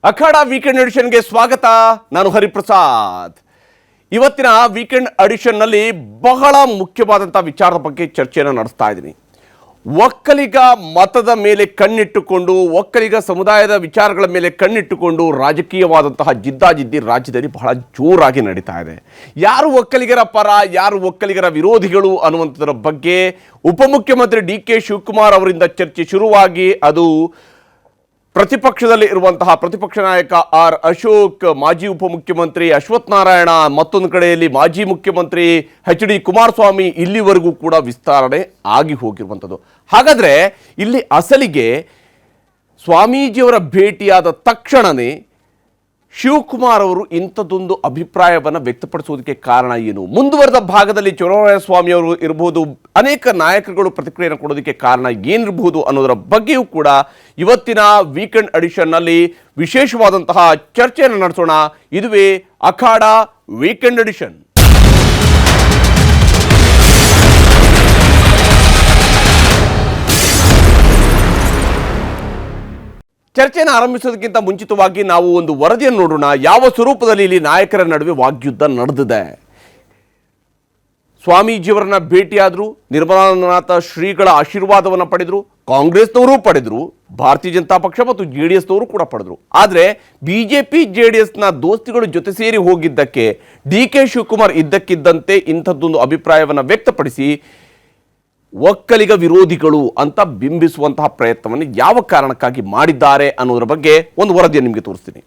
ಅಖಾಡ weekend ಎಡಿಷನ್ಗೆ ಸ್ವಾಗತ. ನಾನು ಹರಿಪ್ರಸಾದ್. ಇವತ್ತಿನ ವೀಕೆಂಡ್ ಎಡಿಷನ್ನಲ್ಲಿ ಬಹಳ ಮುಖ್ಯವಾದಂಥ ವಿಚಾರದ ಬಗ್ಗೆ ಚರ್ಚೆಯನ್ನು ನಡೆಸ್ತಾ ಇದ್ದೀನಿ. ಒಕ್ಕಲಿಗ ಮತದ ಮೇಲೆ ಕಣ್ಣಿಟ್ಟುಕೊಂಡು, ಒಕ್ಕಲಿಗ ಸಮುದಾಯದ ವಿಚಾರಗಳ ಮೇಲೆ ಕಣ್ಣಿಟ್ಟುಕೊಂಡು ರಾಜಕೀಯವಾದಂತಹ ಜಿದ್ದಾಜಿದ್ದಿ ರಾಜ್ಯದಲ್ಲಿ ಬಹಳ ಜೋರಾಗಿ ನಡೀತಾ ಇದೆ. ಯಾರು ಒಕ್ಕಲಿಗರ ಪರ, ಯಾರು ಒಕ್ಕಲಿಗರ ವಿರೋಧಿಗಳು ಅನ್ನುವಂಥದ್ರ ಬಗ್ಗೆ ಉಪಮುಖ್ಯಮಂತ್ರಿ ಡಿ.ಕೆ. ಶಿವಕುಮಾರ್ ಅವರಿಂದ ಚರ್ಚೆ ಶುರುವಾಗಿ ಅದು ಪ್ರತಿಪಕ್ಷದಲ್ಲಿ ಇರುವಂತಹ ಪ್ರತಿಪಕ್ಷ ನಾಯಕ ಆರ್ ಅಶೋಕ್, ಮಾಜಿ ಉಪಮುಖ್ಯಮಂತ್ರಿ ಅಶ್ವಥ್ ನಾರಾಯಣ, ಮತ್ತೊಂದು ಕಡೆಯಲ್ಲಿ ಮಾಜಿ ಮುಖ್ಯಮಂತ್ರಿ ಎಚ್.ಡಿ. ಕುಮಾರಸ್ವಾಮಿ ಇಲ್ಲಿವರೆಗೂ ಕೂಡ ವಿಸ್ತರಣೆ ಆಗಿ ಹೋಗಿರುವಂಥದ್ದು. ಹಾಗಾದರೆ ಇಲ್ಲಿ ಅಸಲಿಗೆ ಸ್ವಾಮೀಜಿಯವರ ಭೇಟಿಯಾದ ತಕ್ಷಣವೇ ಶಿವಕುಮಾರ್ ಅವರು ಇಂಥದ್ದೊಂದು ಅಭಿಪ್ರಾಯವನ್ನು ವ್ಯಕ್ತಪಡಿಸುವುದಕ್ಕೆ ಕಾರಣ ಏನು? ಮುಂದುವರೆದ ಭಾಗದಲ್ಲಿ ಚಲುವರಾಯಸ್ವಾಮಿ ಅವರು ಇರಬಹುದು, ಅನೇಕ ನಾಯಕರುಗಳು ಪ್ರತಿಕ್ರಿಯೆಯನ್ನು ಕೊಡೋದಕ್ಕೆ ಕಾರಣ ಏನಿರಬಹುದು ಅನ್ನೋದರ ಬಗ್ಗೆಯೂ ಕೂಡ ಇವತ್ತಿನ ವೀಕೆಂಡ್ ಎಡಿಷನ್ನಲ್ಲಿ ವಿಶೇಷವಾದಂತಹ ಚರ್ಚೆಯನ್ನು ನಡೆಸೋಣ. ಇದುವೇ ಅಖಾಡ ವೀಕೆಂಡ್ ಎಡಿಷನ್. ಚರ್ಚೆಯನ್ನು ಆರಂಭಿಸೋದಕ್ಕಿಂತ ಮುಂಚಿತವಾಗಿ ನಾವು ಒಂದು ವರದಿಯನ್ನು ನೋಡೋಣ. ಯಾವ ಸ್ವರೂಪದಲ್ಲಿ ಇಲ್ಲಿ ನಾಯಕರ ನಡುವೆ ವಾಗ್ಯುದ್ಧ ನಡೆದಿದೆ. ಸ್ವಾಮೀಜಿಯವರನ್ನ ಭೇಟಿಯಾದರು, ನಿರ್ಮಲಾನಂದನಾಥ ಶ್ರೀಗಳ ಆಶೀರ್ವಾದವನ್ನು ಪಡೆದರು, ಕಾಂಗ್ರೆಸ್ನವರು ಪಡೆದರು, ಭಾರತೀಯ ಜನತಾ ಪಕ್ಷ ಮತ್ತು JDSನವರು ಕೂಡ ಪಡೆದರು. ಆದರೆ BJP JDSನ ದೋಸ್ತಿಗಳು ಜೊತೆ ಸೇರಿ ಹೋಗಿದ್ದಕ್ಕೆ ಡಿ.ಕೆ. ಶಿವಕುಮಾರ್ ಇದ್ದಕ್ಕಿದ್ದಂತೆ ಇಂಥದ್ದೊಂದು ಅಭಿಪ್ರಾಯವನ್ನು ವ್ಯಕ್ತಪಡಿಸಿ ಒಕ್ಕಲಿಗ ವಿರೋಧಿಗಳು ಅಂತ ಬಿಂಬಿಸುವಂತಹ ಪ್ರಯತ್ನವನ್ನು ಯಾವ ಕಾರಣಕ್ಕಾಗಿ ಮಾಡಿದ್ದಾರೆ ಅನ್ನೋದರ ಬಗ್ಗೆ ಒಂದು ವರದಿಯನ್ನು ನಿಮಗೆ ತೋರಿಸ್ತೀನಿ.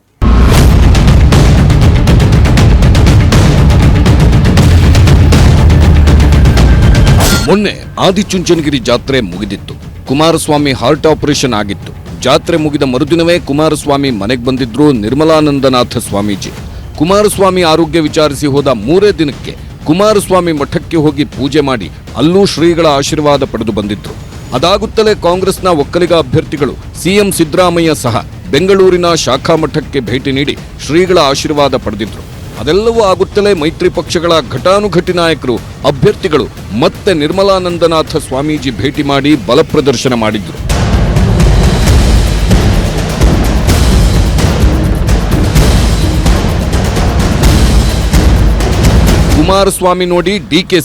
ಮೊನ್ನೆ ಆದಿಚುಂಚನಗಿರಿ ಜಾತ್ರೆ ಮುಗಿದಿತ್ತು. ಕುಮಾರಸ್ವಾಮಿ ಹಾರ್ಟ್ ಆಪರೇಷನ್ ಆಗಿತ್ತು. ಜಾತ್ರೆ ಮುಗಿದ ಮರುದಿನವೇ ಕುಮಾರಸ್ವಾಮಿ ಮನೆಗೆ ಬಂದಿದ್ರು ನಿರ್ಮಲಾನಂದನಾಥ ಸ್ವಾಮೀಜಿ. ಕುಮಾರಸ್ವಾಮಿ ಆರೋಗ್ಯ ವಿಚಾರಿಸಿ ಹೋದ 3 ದಿನಕ್ಕೆ ಕುಮಾರಸ್ವಾಮಿ ಮಠಕ್ಕೆ ಹೋಗಿ ಪೂಜೆ ಮಾಡಿ ಅಲ್ಲೂ ಶ್ರೀಗಳ ಆಶೀರ್ವಾದ ಪಡೆದು ಬಂದಿದ್ರು. ಅದಾಗುತ್ತಲೇ ಕಾಂಗ್ರೆಸ್ನ ಒಕ್ಕಲಿಗ ಅಭ್ಯರ್ಥಿಗಳು ಸಿಎಂ ಸಿದ್ದರಾಮಯ್ಯ ಸಹ ಬೆಂಗಳೂರಿನ ಶಾಖಾ ಮಠಕ್ಕೆ ಭೇಟಿ ನೀಡಿ ಶ್ರೀಗಳ ಆಶೀರ್ವಾದ ಪಡೆದಿದ್ರು. ಅದೆಲ್ಲವೂ ಆಗುತ್ತಲೇ ಮೈತ್ರಿ ಪಕ್ಷಗಳ ಘಟಾನುಘಟಿ ನಾಯಕರು, ಅಭ್ಯರ್ಥಿಗಳು ಮತ್ತೆ ನಿರ್ಮಲಾನಂದನಾಥ ಸ್ವಾಮೀಜಿ ಭೇಟಿ ಮಾಡಿ ಬಲ ಪ್ರದರ್ಶನ ಮಾಡಿದ್ರು. ಕುಮಾರಸ್ವಾಮಿ ನೋಡಿ ಡಿ.ಕೆ.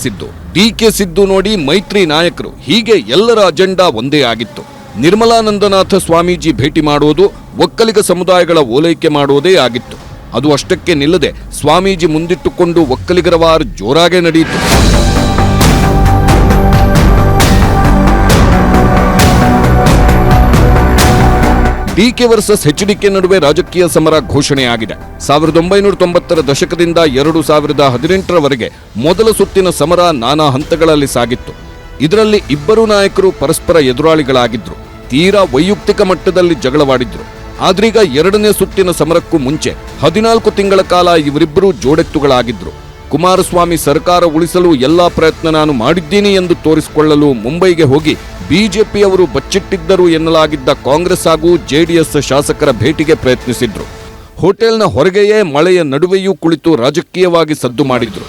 ಸಿದ್ದು ನೋಡಿ ಮೈತ್ರಿ ನಾಯಕರು, ಹೀಗೆ ಎಲ್ಲರ ಅಜೆಂಡಾ ಒಂದೇ ಆಗಿತ್ತು. ನಿರ್ಮಲಾನಂದನಾಥ ಸ್ವಾಮೀಜಿ ಭೇಟಿ ಮಾಡೋದು, ಒಕ್ಕಲಿಗ ಸಮುದಾಯಗಳ ಓಲೈಕೆ ಮಾಡೋದೇ ಆಗಿತ್ತು. ಅದು ಅಷ್ಟಕ್ಕೆ ನಿಲ್ಲದೆ ಸ್ವಾಮೀಜಿ ಮುಂದಿಟ್ಟುಕೊಂಡು ಒಕ್ಕಲಿಗರ ವಾರ್ ಜೋರಾಗೆ ನಡೆಯಿತು. ಡಿ.ಕೆ. ವರ್ಸಸ್ ಎಚ್.ಡಿ.ಕೆ. ನಡುವೆ ರಾಜಕೀಯ ಸಮರ ಘೋಷಣೆಯಾಗಿದೆ. 1990ರ ದಶಕದಿಂದ 2018ರವರೆಗೆ ಮೊದಲ ಸುತ್ತಿನ ಸಮರ ನಾನಾ ಹಂತಗಳಲ್ಲಿ ಸಾಗಿತ್ತು. ಇದರಲ್ಲಿ ಇಬ್ಬರು ನಾಯಕರು ಪರಸ್ಪರ ಎದುರಾಳಿಗಳಾಗಿದ್ರು, ತೀರಾ ವೈಯಕ್ತಿಕ ಮಟ್ಟದಲ್ಲಿ ಜಗಳವಾಡಿದ್ರು. ಆದ್ರೀಗ 2ನೇ ಸುತ್ತಿನ ಸಮರಕ್ಕೂ ಮುಂಚೆ 14 ತಿಂಗಳ ಕಾಲ ಇವರಿಬ್ಬರು ಜೋಡೆತ್ತುಗಳಾಗಿದ್ರು. ಕುಮಾರಸ್ವಾಮಿ ಸರ್ಕಾರ ಉಳಿಸಲು ಎಲ್ಲಾ ಪ್ರಯತ್ನ ನಾನು ಮಾಡಿದ್ದೀನಿ ಎಂದು ತೋರಿಸಿಕೊಳ್ಳಲು ಮುಂಬೈಗೆ ಹೋಗಿ ಬಿಜೆಪಿಯವರು ಬಚ್ಚಿಟ್ಟಿದ್ದರು ಎನ್ನಲಾಗಿದ್ದ ಕಾಂಗ್ರೆಸ್ ಹಾಗೂ JDS ಶಾಸಕರ ಭೇಟಿಗೆ ಪ್ರಯತ್ನಿಸಿದ್ರು. ಹೋಟೆಲ್ನ ಹೊರಗೆಯೇ ಮಳೆಯ ನಡುವೆಯೂ ಕುಳಿತು ರಾಜಕೀಯವಾಗಿ ಸದ್ದು ಮಾಡಿದ್ರು.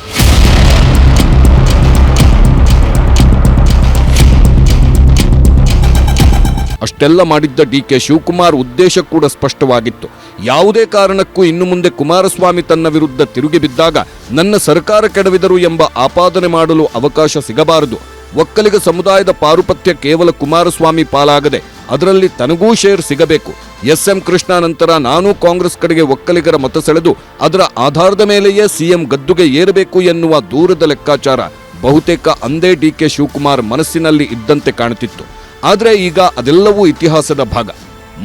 ಅಷ್ಟೆಲ್ಲ ಮಾಡಿದ್ದ ಡಿ.ಕೆ. ಶಿವಕುಮಾರ್ ಉದ್ದೇಶ ಕೂಡ ಸ್ಪಷ್ಟವಾಗಿತ್ತು. ಯಾವುದೇ ಕಾರಣಕ್ಕೂ ಇನ್ನು ಮುಂದೆ ಕುಮಾರಸ್ವಾಮಿ ತನ್ನ ವಿರುದ್ಧ ತಿರುಗಿ ಬಿದ್ದಾಗ ನನ್ನ ಸರ್ಕಾರ ಕೆಡವಿದರು ಎಂಬ ಆಪಾದನೆ ಮಾಡಲು ಅವಕಾಶ ಸಿಗಬಾರದು. ಒಕ್ಕಲಿಗ ಸಮುದಾಯದ ಪಾರುಪತ್ಯ ಕೇವಲ ಕುಮಾರಸ್ವಾಮಿ ಪಾಲಾಗದೆ ಅದರಲ್ಲಿ ತನಗೂ ಶೇರ್ ಸಿಗಬೇಕು. ಎಸ್.ಎಂ. ಕೃಷ್ಣ ನಂತರ ನಾನು ಕಾಂಗ್ರೆಸ್ ಕಡೆಗೆ ಒಕ್ಕಲಿಗರ ಮತ ಸೆಳೆದು ಅದರ ಆಧಾರದ ಮೇಲೆಯೇ ಸಿಎಂ ಗದ್ದುಗೆ ಏರಬೇಕು ಎನ್ನುವ ದೂರದ ಲೆಕ್ಕಾಚಾರ ಬಹುತೇಕ ಅಂದೇ ಡಿ.ಕೆ. ಶಿವಕುಮಾರ್ ಮನಸ್ಸಿನಲ್ಲಿ ಇದ್ದಂತೆ ಕಾಣುತ್ತಿತ್ತು. ಆದರೆ ಈಗ ಅದೆಲ್ಲವೂ ಇತಿಹಾಸದ ಭಾಗ.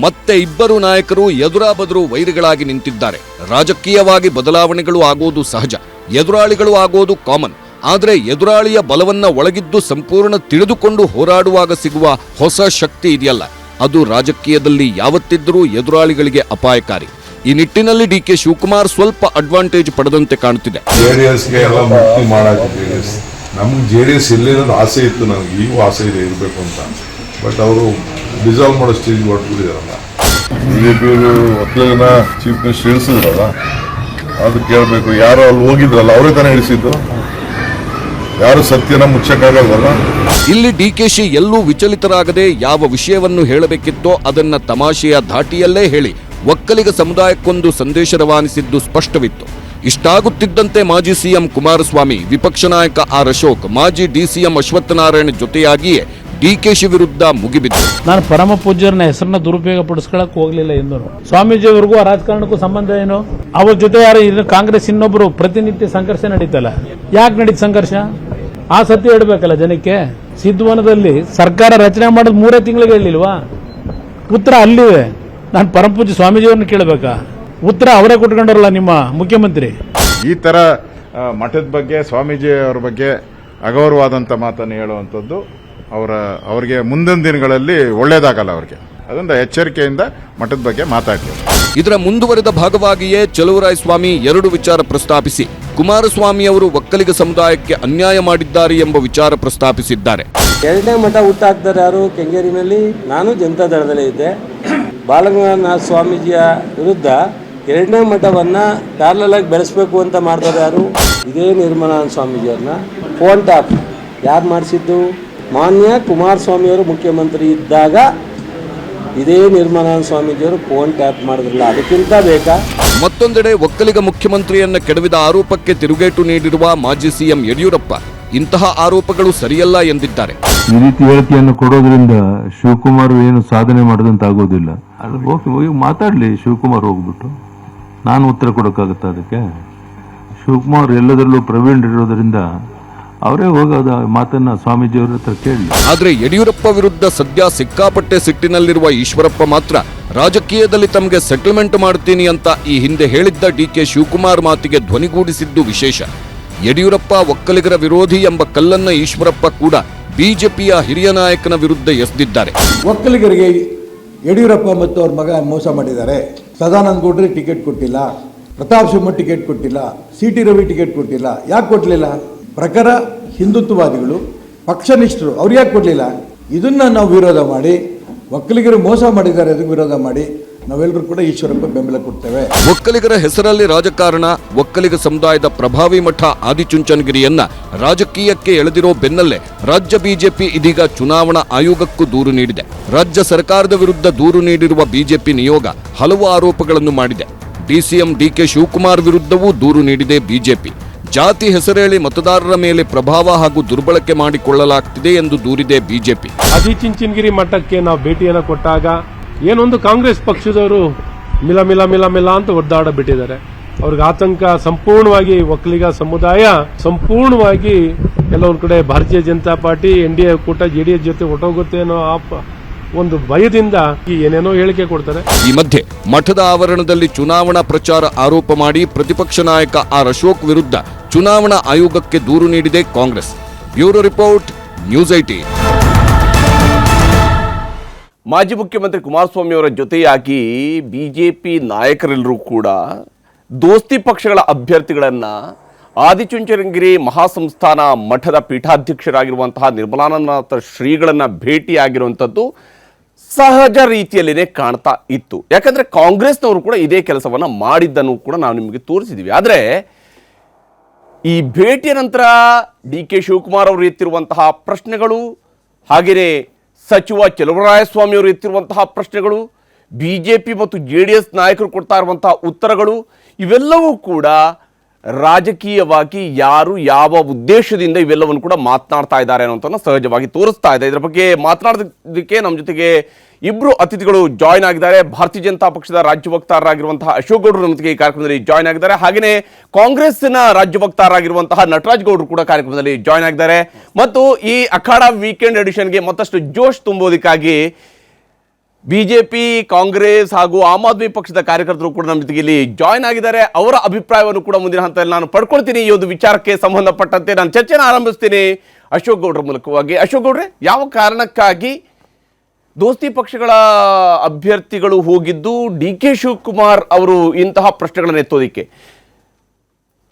ಮತ್ತೆ ಇಬ್ಬರು ನಾಯಕರು ಎದುರಾಬದರು ವೈರಿಗಳಾಗಿ ನಿಂತಿದ್ದಾರೆ. ರಾಜಕೀಯವಾಗಿ ಬದಲಾವಣೆಗಳು ಆಗೋದು ಸಹಜ, ಎದುರಾಳಿಗಳು ಆಗೋದು ಕಾಮನ್. ಆದರೆ ಎದುರಾಳಿಯ ಬಲವನ್ನ ಒಳಗಿದ್ದು ಸಂಪೂರ್ಣ ತಿಳಿದುಕೊಂಡು ಹೋರಾಡುವಾಗ ಸಿಗುವ ಹೊಸ ಶಕ್ತಿ ಇದೆಯಲ್ಲ, ಅದು ರಾಜಕೀಯದಲ್ಲಿ ಯಾವತ್ತಿದ್ದರೂ ಎದುರಾಳಿಗಳಿಗೆ ಅಪಾಯಕಾರಿ. ಈ ನಿಟ್ಟಿನಲ್ಲಿ ಡಿ.ಕೆ. ಶಿವಕುಮಾರ್ ಸ್ವಲ್ಪ ಅಡ್ವಾಂಟೇಜ್ ಪಡೆದಂತೆ ಕಾಣುತ್ತಿದೆ. ನಮ್ಗೆ JDS ಎಲ್ಲಿರೋದು ಆಸೆ ಇತ್ತು, ನನಗೆ ಈಗೂ ಆಸೆ ಇದೆ ಇರಬೇಕು ಅಂತ. ಬಟ್ ಅವರು ಡಿಸಾಲ್ವ್ ಮಾಡೋ ಸ್ಟೇಜ್ ಹೊರಟ್ಬಿಟ್ಟಿದಾರಲ್ಲ. BJP ಒಕ್ಕಲಿಗನ ಚೀಫ್ ಮಿನಿಸ್ಟರ್ ಇಳಿಸಿದ್ರಲ್ಲ, ಅದು ಕೇಳಬೇಕು. ಯಾರು ಅಲ್ಲಿ ಹೋಗಿದ್ರಲ್ಲ ಅವರೇ ತಾನೇ ಇಳಿಸಿದ್ದು, ಯಾರು ಸತ್ಯನ ಮುಚ್ಚಕ್ಕಾಗಲ್ವಲ್ಲ. ಇಲ್ಲಿ ಡಿಕೆಶಿ ಎಲ್ಲೂ ವಿಚಲಿತರಾಗದೆ ಯಾವ ವಿಷಯವನ್ನು ಹೇಳಬೇಕಿತ್ತೋ ಅದನ್ನ ತಮಾಷೆಯ ಧಾಟಿಯಲ್ಲೇ ಹೇಳಿ ಒಕ್ಕಲಿಗ ಸಮುದಾಯಕ್ಕೊಂದು ಸಂದೇಶ ರವಾನಿಸಿದ್ದು ಸ್ಪಷ್ಟವಿತ್ತು. ಇಷ್ಟಾಗುತ್ತಿದ್ದಂತೆ ಮಾಜಿ ಸಿಎಂ ಕುಮಾರಸ್ವಾಮಿ, ವಿಪಕ್ಷ ನಾಯಕ ಆರ್ ಅಶೋಕ್, ಮಾಜಿ ಡಿಸಿಎಂ ಅಶ್ವತ್ಥನಾರಾಯಣ ಜೊತೆಯಾಗಿಯೇ ಡಿಕೆಶಿ ವಿರುದ್ಧ ಮುಗಿಬಿದ್ರು. ನಾನು ಪರಮ ಪೂಜ್ಯರನ್ನ ಹೆಸರನ್ನ ದುರುಪಯೋಗ ಪಡಿಸ್ಕೊಳಕ್ ಹೋಗ್ಲಿಲ್ಲ ಎಂದು. ಸ್ವಾಮೀಜಿಯವರಿಗೂ ಆ ರಾಜಕಾರಣಕ್ಕೂ ಸಂಬಂಧ ಏನು? ಅವ್ರ ಜೊತೆ ಯಾರು ಕಾಂಗ್ರೆಸ್ ಇನ್ನೊಬ್ರು ಪ್ರತಿನಿತ್ಯ ಸಂಘರ್ಷ ನಡೀತಲ್ಲ, ಯಾಕೆ ನಡೀತ ಸಂಘರ್ಷ? ಆ ಸತ್ಯ ಹೇಳ್ಬೇಕಲ್ಲ ಜನಕ್ಕೆ. ಸಿದ್ಧವನದಲ್ಲಿ ಸರ್ಕಾರ ರಚನೆ ಮಾಡೋದು 3 ತಿಂಗಳಿಗೆ ಹೇಳಿಲ್ವಾ? ಉತ್ತರ ಅಲ್ಲಿವೆ. ನಾನು ಪರಮ ಪೂಜ್ಯ ಸ್ವಾಮೀಜಿಯವ್ರನ್ನ ಕೇಳಬೇಕಾ? ಉತ್ತರ ಅವರೇ ಕೊಟ್ಕೊಂಡರಲ್ಲ ನಿಮ್ಮ ಮುಖ್ಯಮಂತ್ರಿ. ಈ ತರ ಮಠದ ಬಗ್ಗೆ, ಸ್ವಾಮೀಜಿ ಅವರ ಬಗ್ಗೆ ಅಗೌರವಾದಂಥ ಮಾತನ್ನು ಹೇಳುವಂಥದ್ದು ಅವರಿಗೆ ಮುಂದಿನ ದಿನಗಳಲ್ಲಿ ಒಳ್ಳೇದಾಗಲ್ಲ. ಅವ್ರಿಗೆ ಅದೊಂದು ಎಚ್ಚರಿಕೆಯಿಂದ ಮಠದ ಬಗ್ಗೆ ಮಾತಾಡ್ತೀವಿ. ಇದರ ಮುಂದುವರೆದ ಭಾಗವಾಗಿಯೇ ಚಲುವರಾಯಸ್ವಾಮಿ 2 ವಿಚಾರ ಪ್ರಸ್ತಾಪಿಸಿ ಕುಮಾರಸ್ವಾಮಿ ಅವರು ಒಕ್ಕಲಿಗ ಸಮುದಾಯಕ್ಕೆ ಅನ್ಯಾಯ ಮಾಡಿದ್ದಾರೆ ಎಂಬ ವಿಚಾರ ಪ್ರಸ್ತಾಪಿಸಿದ್ದಾರೆ. 2ನೇ ಮಠ ಹುಟ್ಟಾಕ್ತಾರೆ ಯಾರು? ಕೆಂಗೇರಿನಲ್ಲಿ ನಾನು ಜನತಾ ದಳದಲ್ಲೇ ಇದ್ದೆ. ಬಾಲಗಂಗಾಧರನಾಥ ಸ್ವಾಮೀಜಿಯ ವಿರುದ್ಧ 2ನೇ ಮಠವನ್ನು ಪ್ಯಾರಲಲ್ ಆಗಿ ಬೆಳೆಸಬೇಕು ಅಂತ ಮಾಡ್ತಾರೆ ಯಾರು? ಇದೇ ನಿರ್ಮಲಾನಂದ ಸ್ವಾಮೀಜಿಯವ್ರನ್ನ ಫೋನ್ ಟ್ಯಾಪ್ ಯಾರು ಮಾಡಿಸಿದ್ದು? ಮಾನ್ಯ ಕುಮಾರಸ್ವಾಮಿಯವರು ಮುಖ್ಯಮಂತ್ರಿ ಇದ್ದಾಗ ಇದೇ ನಿರ್ಮಲಾನಂದ ಸ್ವಾಮೀಜಿಯವರು ಫೋನ್ ಟ್ಯಾಪ್ ಮಾಡಿದ್ರಲ್ಲ, ಅದಕ್ಕಿಂತ ಬೇಕಾ? ಮತ್ತೊಂದೆಡೆ ಒಕ್ಕಲಿಗ ಮುಖ್ಯಮಂತ್ರಿಯನ್ನ ಕೆಡವಿದ ಆರೋಪಕ್ಕೆ ತಿರುಗೇಟು ನೀಡಿರುವ ಮಾಜಿ ಸಿಎಂ ಯಡಿಯೂರಪ್ಪ ಇಂತಹ ಆರೋಪಗಳು ಸರಿಯಲ್ಲ ಎಂದಿದ್ದಾರೆ. ಈ ರೀತಿ ಹೇಳಿಕೆಯನ್ನು ಕೊಡೋದ್ರಿಂದ ಶಿವಕುಮಾರ್ ಏನು ಸಾಧನೆ ಮಾಡದಂತ ಆಗೋದಿಲ್ಲ. ಅದು ಹೋಗಿ ಮಾತಾಡ್ಲಿ ಶಿವಕುಮಾರ್ ಹೋಗ್ಬಿಟ್ಟು, ನಾನು ಉತ್ತರ ಕೊಡೋಕ್ಕಾಗತ್ತ ಅದಕ್ಕೆ? ಶಿವಕುಮಾರ್ ಎಲ್ಲದರಲ್ಲೂ ಪ್ರವೀಣರಿರೋದ್ರಿಂದ ಅವರೇ ಹೋಗೋದ ಮಾತನ್ನ ಸ್ವಾಮೀಜಿಯವರ ಹತ್ರ ಕೇಳಿ. ಆದ್ರೆ ಯಡಿಯೂರಪ್ಪ ವಿರುದ್ಧ ಸದ್ಯ ಸಿಕ್ಕಾಪಟ್ಟೆ ಸಿಟ್ಟಿನಲ್ಲಿರುವ ಈಶ್ವರಪ್ಪ ಮಾತ್ರ ರಾಜಕೀಯದಲ್ಲಿ ತಮಗೆ ಸೆಟಲ್ಮೆಂಟ್ ಮಾಡ್ತೀನಿ ಅಂತ ಈ ಹಿಂದೆ ಹೇಳಿದ್ದ ಡಿಕೆ ಶಿವಕುಮಾರ್ ಮಾತಿಗೆ ಧ್ವನಿಗೂಡಿಸಿದ್ದು ವಿಶೇಷ. ಯಡಿಯೂರಪ್ಪ ಒಕ್ಕಲಿಗರ ವಿರೋಧಿ ಎಂಬ ಕಲ್ಲನ್ನ ಈಶ್ವರಪ್ಪ ಕೂಡ ಬಿಜೆಪಿಯ ಹಿರಿಯ ನಾಯಕನ ವಿರುದ್ಧ ಎಸೆದಿದ್ದಾರೆ. ಒಕ್ಕಲಿಗರಿಗೆ ಯಡಿಯೂರಪ್ಪ ಮತ್ತು ಅವ್ರ ಮಗ ಮೋಸ ಮಾಡಿದ್ದಾರೆ. ಸದಾನಂದ ಗೌಡ್ರಿಗೆ ಟಿಕೆಟ್ ಕೊಟ್ಟಿಲ್ಲ, ಪ್ರತಾಪ್ ಸಿಂಹ ಟಿಕೆಟ್ ಕೊಟ್ಟಿಲ್ಲ, ಸಿ ಟಿ ರವಿ ಟಿಕೆಟ್ ಕೊಟ್ಟಿಲ್ಲ. ಯಾಕೆ ಕೊಟ್ಟಲಿಲ್ಲ? ಪ್ರಖರ ಹಿಂದುತ್ವವಾದಿಗಳು, ಪಕ್ಷನಿಷ್ಠರು, ಅವ್ರು ಯಾಕೆ ಕೊಡಲಿಲ್ಲ? ಇದನ್ನು ನಾವು ವಿರೋಧ ಮಾಡಿ, ಒಕ್ಕಲಿಗರು ಮೋಸ ಮಾಡಿದ್ದಾರೆ ಅದಕ್ಕೆ ವಿರೋಧ ಮಾಡಿ ನಾವೆಲ್ಲರೂ ಕೂಡ ಈಶ್ವರಪ್ಪ ಬೆಂಬಲ ಕೊಡ್ತೇವೆ. ಒಕ್ಕಲಿಗರ ಹೆಸರಲ್ಲಿ ರಾಜಕಾರಣ, ಒಕ್ಕಲಿಗ ಸಮುದಾಯದ ಪ್ರಭಾವಿ ಮಠ ಆದಿಚುಂಚನಗಿರಿಯನ್ನ ರಾಜಕೀಯಕ್ಕೆ ಎಳೆದಿರೋ ಬೆನ್ನಲ್ಲೇ ರಾಜ್ಯ ಬಿಜೆಪಿ ಇದೀಗ ಚುನಾವಣಾ ಆಯೋಗಕ್ಕೂ ದೂರು ನೀಡಿದೆ. ರಾಜ್ಯ ಸರ್ಕಾರದ ವಿರುದ್ಧ ದೂರು ನೀಡಿರುವ ಬಿಜೆಪಿ ನಿಯೋಗ ಹಲವು ಆರೋಪಗಳನ್ನು ಮಾಡಿದೆ. ಡಿಸಿಎಂ ಡಿಕೆ ಶಿವಕುಮಾರ್ ವಿರುದ್ಧವೂ ದೂರು ನೀಡಿದೆ ಬಿಜೆಪಿ. ಜಾತಿ ಹೆಸರೇಳಿ ಮತದಾರರ ಮೇಲೆ ಪ್ರಭಾವ ಹಾಗೂ ದುರ್ಬಳಕೆ ಮಾಡಿಕೊಳ್ಳಲಾಗ್ತಿದೆ ಎಂದು ದೂರಿದೆ ಬಿಜೆಪಿ. ಆದಿಚುಂಚನಗಿರಿ ಮಠಕ್ಕೆ ನಾವು ಭೇಟಿಯನ್ನು ಕೊಟ್ಟಾಗ ಏನೊಂದು ಕಾಂಗ್ರೆಸ್ ಪಕ್ಷದವರು ಮಿಲ ಮಿಲ ಮಿಲ ಮಿಲ ಅಂತ ಒದ್ದಾಡ ಬಿಟ್ಟಿದ್ದಾರೆ. ಅವ್ರಿಗೆ ಆತಂಕ, ಸಂಪೂರ್ಣವಾಗಿ ಒಕ್ಕಲಿಗ ಸಮುದಾಯ ಸಂಪೂರ್ಣವಾಗಿ ಎಲ್ಲ ಒಂದ್ ಕಡೆ ಭಾರತೀಯ ಜನತಾ ಪಾರ್ಟಿ NDA ಕೂಟ JDS ಜೊತೆ ಹೊಟ್ಟೋಗುತ್ತೆ ಅನ್ನೋ ಒಂದು ಭಯದಿಂದ ಏನೇನೋ ಹೇಳಿಕೆ ಕೊಡ್ತಾರೆ. ಈ ಮಧ್ಯೆ ಮಠದ ಆವರಣದಲ್ಲಿ ಚುನಾವಣಾ ಪ್ರಚಾರ ಆರೋಪ ಮಾಡಿ ಪ್ರತಿಪಕ್ಷ ನಾಯಕ ಆರ್ ಅಶೋಕ್ ವಿರುದ್ಧ ಚುನಾವಣಾ ಆಯೋಗಕ್ಕೆ ದೂರು ನೀಡಿದೆ ಕಾಂಗ್ರೆಸ್. Bureau report, news 18. ಮಾಜಿ ಮುಖ್ಯಮಂತ್ರಿ ಕುಮಾರಸ್ವಾಮಿ ಅವರ ಜೊತೆಯಾಗಿ ಬಿಜೆಪಿ ನಾಯಕರೆಲ್ಲರೂ ಕೂಡ ದೋಸ್ತಿ ಪಕ್ಷಗಳ ಅಭ್ಯರ್ಥಿಗಳನ್ನ ಆದಿಚುಂಚನಗಿರಿ ಮಹಾಸಂಸ್ಥಾನ ಮಠದ ಪೀಠಾಧ್ಯಕ್ಷರಾಗಿರುವಂತಹ ನಿರ್ಮಲಾನಂದನಾಥ ಶ್ರೀಗಳನ್ನ ಭೇಟಿಯಾಗಿರುವಂಥದ್ದು ಸಹಜ ರೀತಿಯಲ್ಲಿನೇ ಕಾಣ್ತಾ ಇತ್ತು. ಯಾಕಂದ್ರೆ ಕಾಂಗ್ರೆಸ್ನವರು ಕೂಡ ಇದೇ ಕೆಲಸವನ್ನ ಮಾಡಿದ್ದನ್ನು ಕೂಡ ನಾವು ನಿಮಗೆ ತೋರಿಸಿದ್ದೀವಿ. ಆದರೆ ಈ ಭೇಟಿಯ ನಂತರ ಡಿ.ಕೆ. ಶಿವಕುಮಾರ್ ಅವರು ಎತ್ತಿರುವಂತಹ ಪ್ರಶ್ನೆಗಳು, ಹಾಗೆಯೇ ಸಚಿವ ಚಲುವರಾಯಸ್ವಾಮಿ ಅವರು ಎತ್ತಿರುವಂತಹ ಪ್ರಶ್ನೆಗಳು, ಬಿಜೆಪಿ ಮತ್ತು JDS ನಾಯಕರು ಕೊಡ್ತಾ ಇರುವಂತಹ ಉತ್ತರಗಳು, ಇವೆಲ್ಲವೂ ಕೂಡ ರಾಜಕೀಯವಾಗಿ ಯಾರು ಯಾವ ಉದ್ದೇಶದಿಂದ ಇವೆಲ್ಲವನ್ನು ಕೂಡ ಮಾತನಾಡ್ತಾ ಇದ್ದಾರೆ ಅನ್ನೋದನ್ನ ಸಹಜವಾಗಿ ತೋರಿಸ್ತಾ ಇದೆ. ಇದರ ಬಗ್ಗೆ ಮಾತನಾಡೋದಕ್ಕೆ ನಮ್ಮ ಜೊತೆಗೆ ಇಬ್ಬರು ಅತಿಥಿಗಳು ಜಾಯ್ನ್ ಆಗಿದ್ದಾರೆ. ಭಾರತೀಯ ಜನತಾ ಪಕ್ಷದ ರಾಜ್ಯ ವಕ್ತಾರರಾಗಿರುವಂತಹ ಅಶೋಕ್ ಗೌಡರು ನಮ್ಮ ಜೊತೆಗೆ ಈ ಕಾರ್ಯಕ್ರಮದಲ್ಲಿ ಜಾಯ್ನ್ ಆಗಿದ್ದಾರೆ. ಹಾಗೆಯೇ ಕಾಂಗ್ರೆಸ್ನ ರಾಜ್ಯ ವಕ್ತಾರರಾಗಿರುವಂತಹ ನಟರಾಜ್ ಗೌಡರು ಕೂಡ ಕಾರ್ಯಕ್ರಮದಲ್ಲಿ ಜಾಯ್ನ್ ಆಗಿದ್ದಾರೆ. ಮತ್ತು ಈ ಅಖಾಡ ವೀಕೆಂಡ್ ಎಡಿಷನ್ಗೆ ಮತ್ತಷ್ಟು ಜೋಶ್ ತುಂಬೋದಕ್ಕಾಗಿ ಬಿಜೆಪಿ, ಕಾಂಗ್ರೆಸ್ ಹಾಗೂ ಆಮ್ ಆದ್ಮಿ ಪಕ್ಷದ ಕಾರ್ಯಕರ್ತರು ಕೂಡ ನಮ್ಮ ಜೊತೆಗೆ ಇಲ್ಲಿ ಜಾಯ್ನ್ ಆಗಿದ್ದಾರೆ. ಅವರ ಅಭಿಪ್ರಾಯವನ್ನು ಕೂಡ ಮುಂದಿನ ಹಂತದಲ್ಲಿ ನಾನು ಪಡ್ಕೊಳ್ತೀನಿ. ಈ ಒಂದು ವಿಚಾರಕ್ಕೆ ಸಂಬಂಧಪಟ್ಟಂತೆ ನಾನು ಚರ್ಚೆನ ಆರಂಭಿಸ್ತೀನಿ ಅಶೋಕ್ ಗೌಡ್ರ ಮೂಲಕವಾಗಿ. ಅಶೋಕ್ ಗೌಡ್ರೆ, ಯಾವ ಕಾರಣಕ್ಕಾಗಿ ದೋಸ್ತಿ ಪಕ್ಷಗಳ ಅಭ್ಯರ್ಥಿಗಳು ಹೋಗಿದ್ದು ಡಿ.ಕೆ. ಶಿವಕುಮಾರ್ ಅವರು ಇಂತಹ ಪ್ರಶ್ನೆಗಳನ್ನು ಎತ್ತೋದಿಕ್ಕೆ?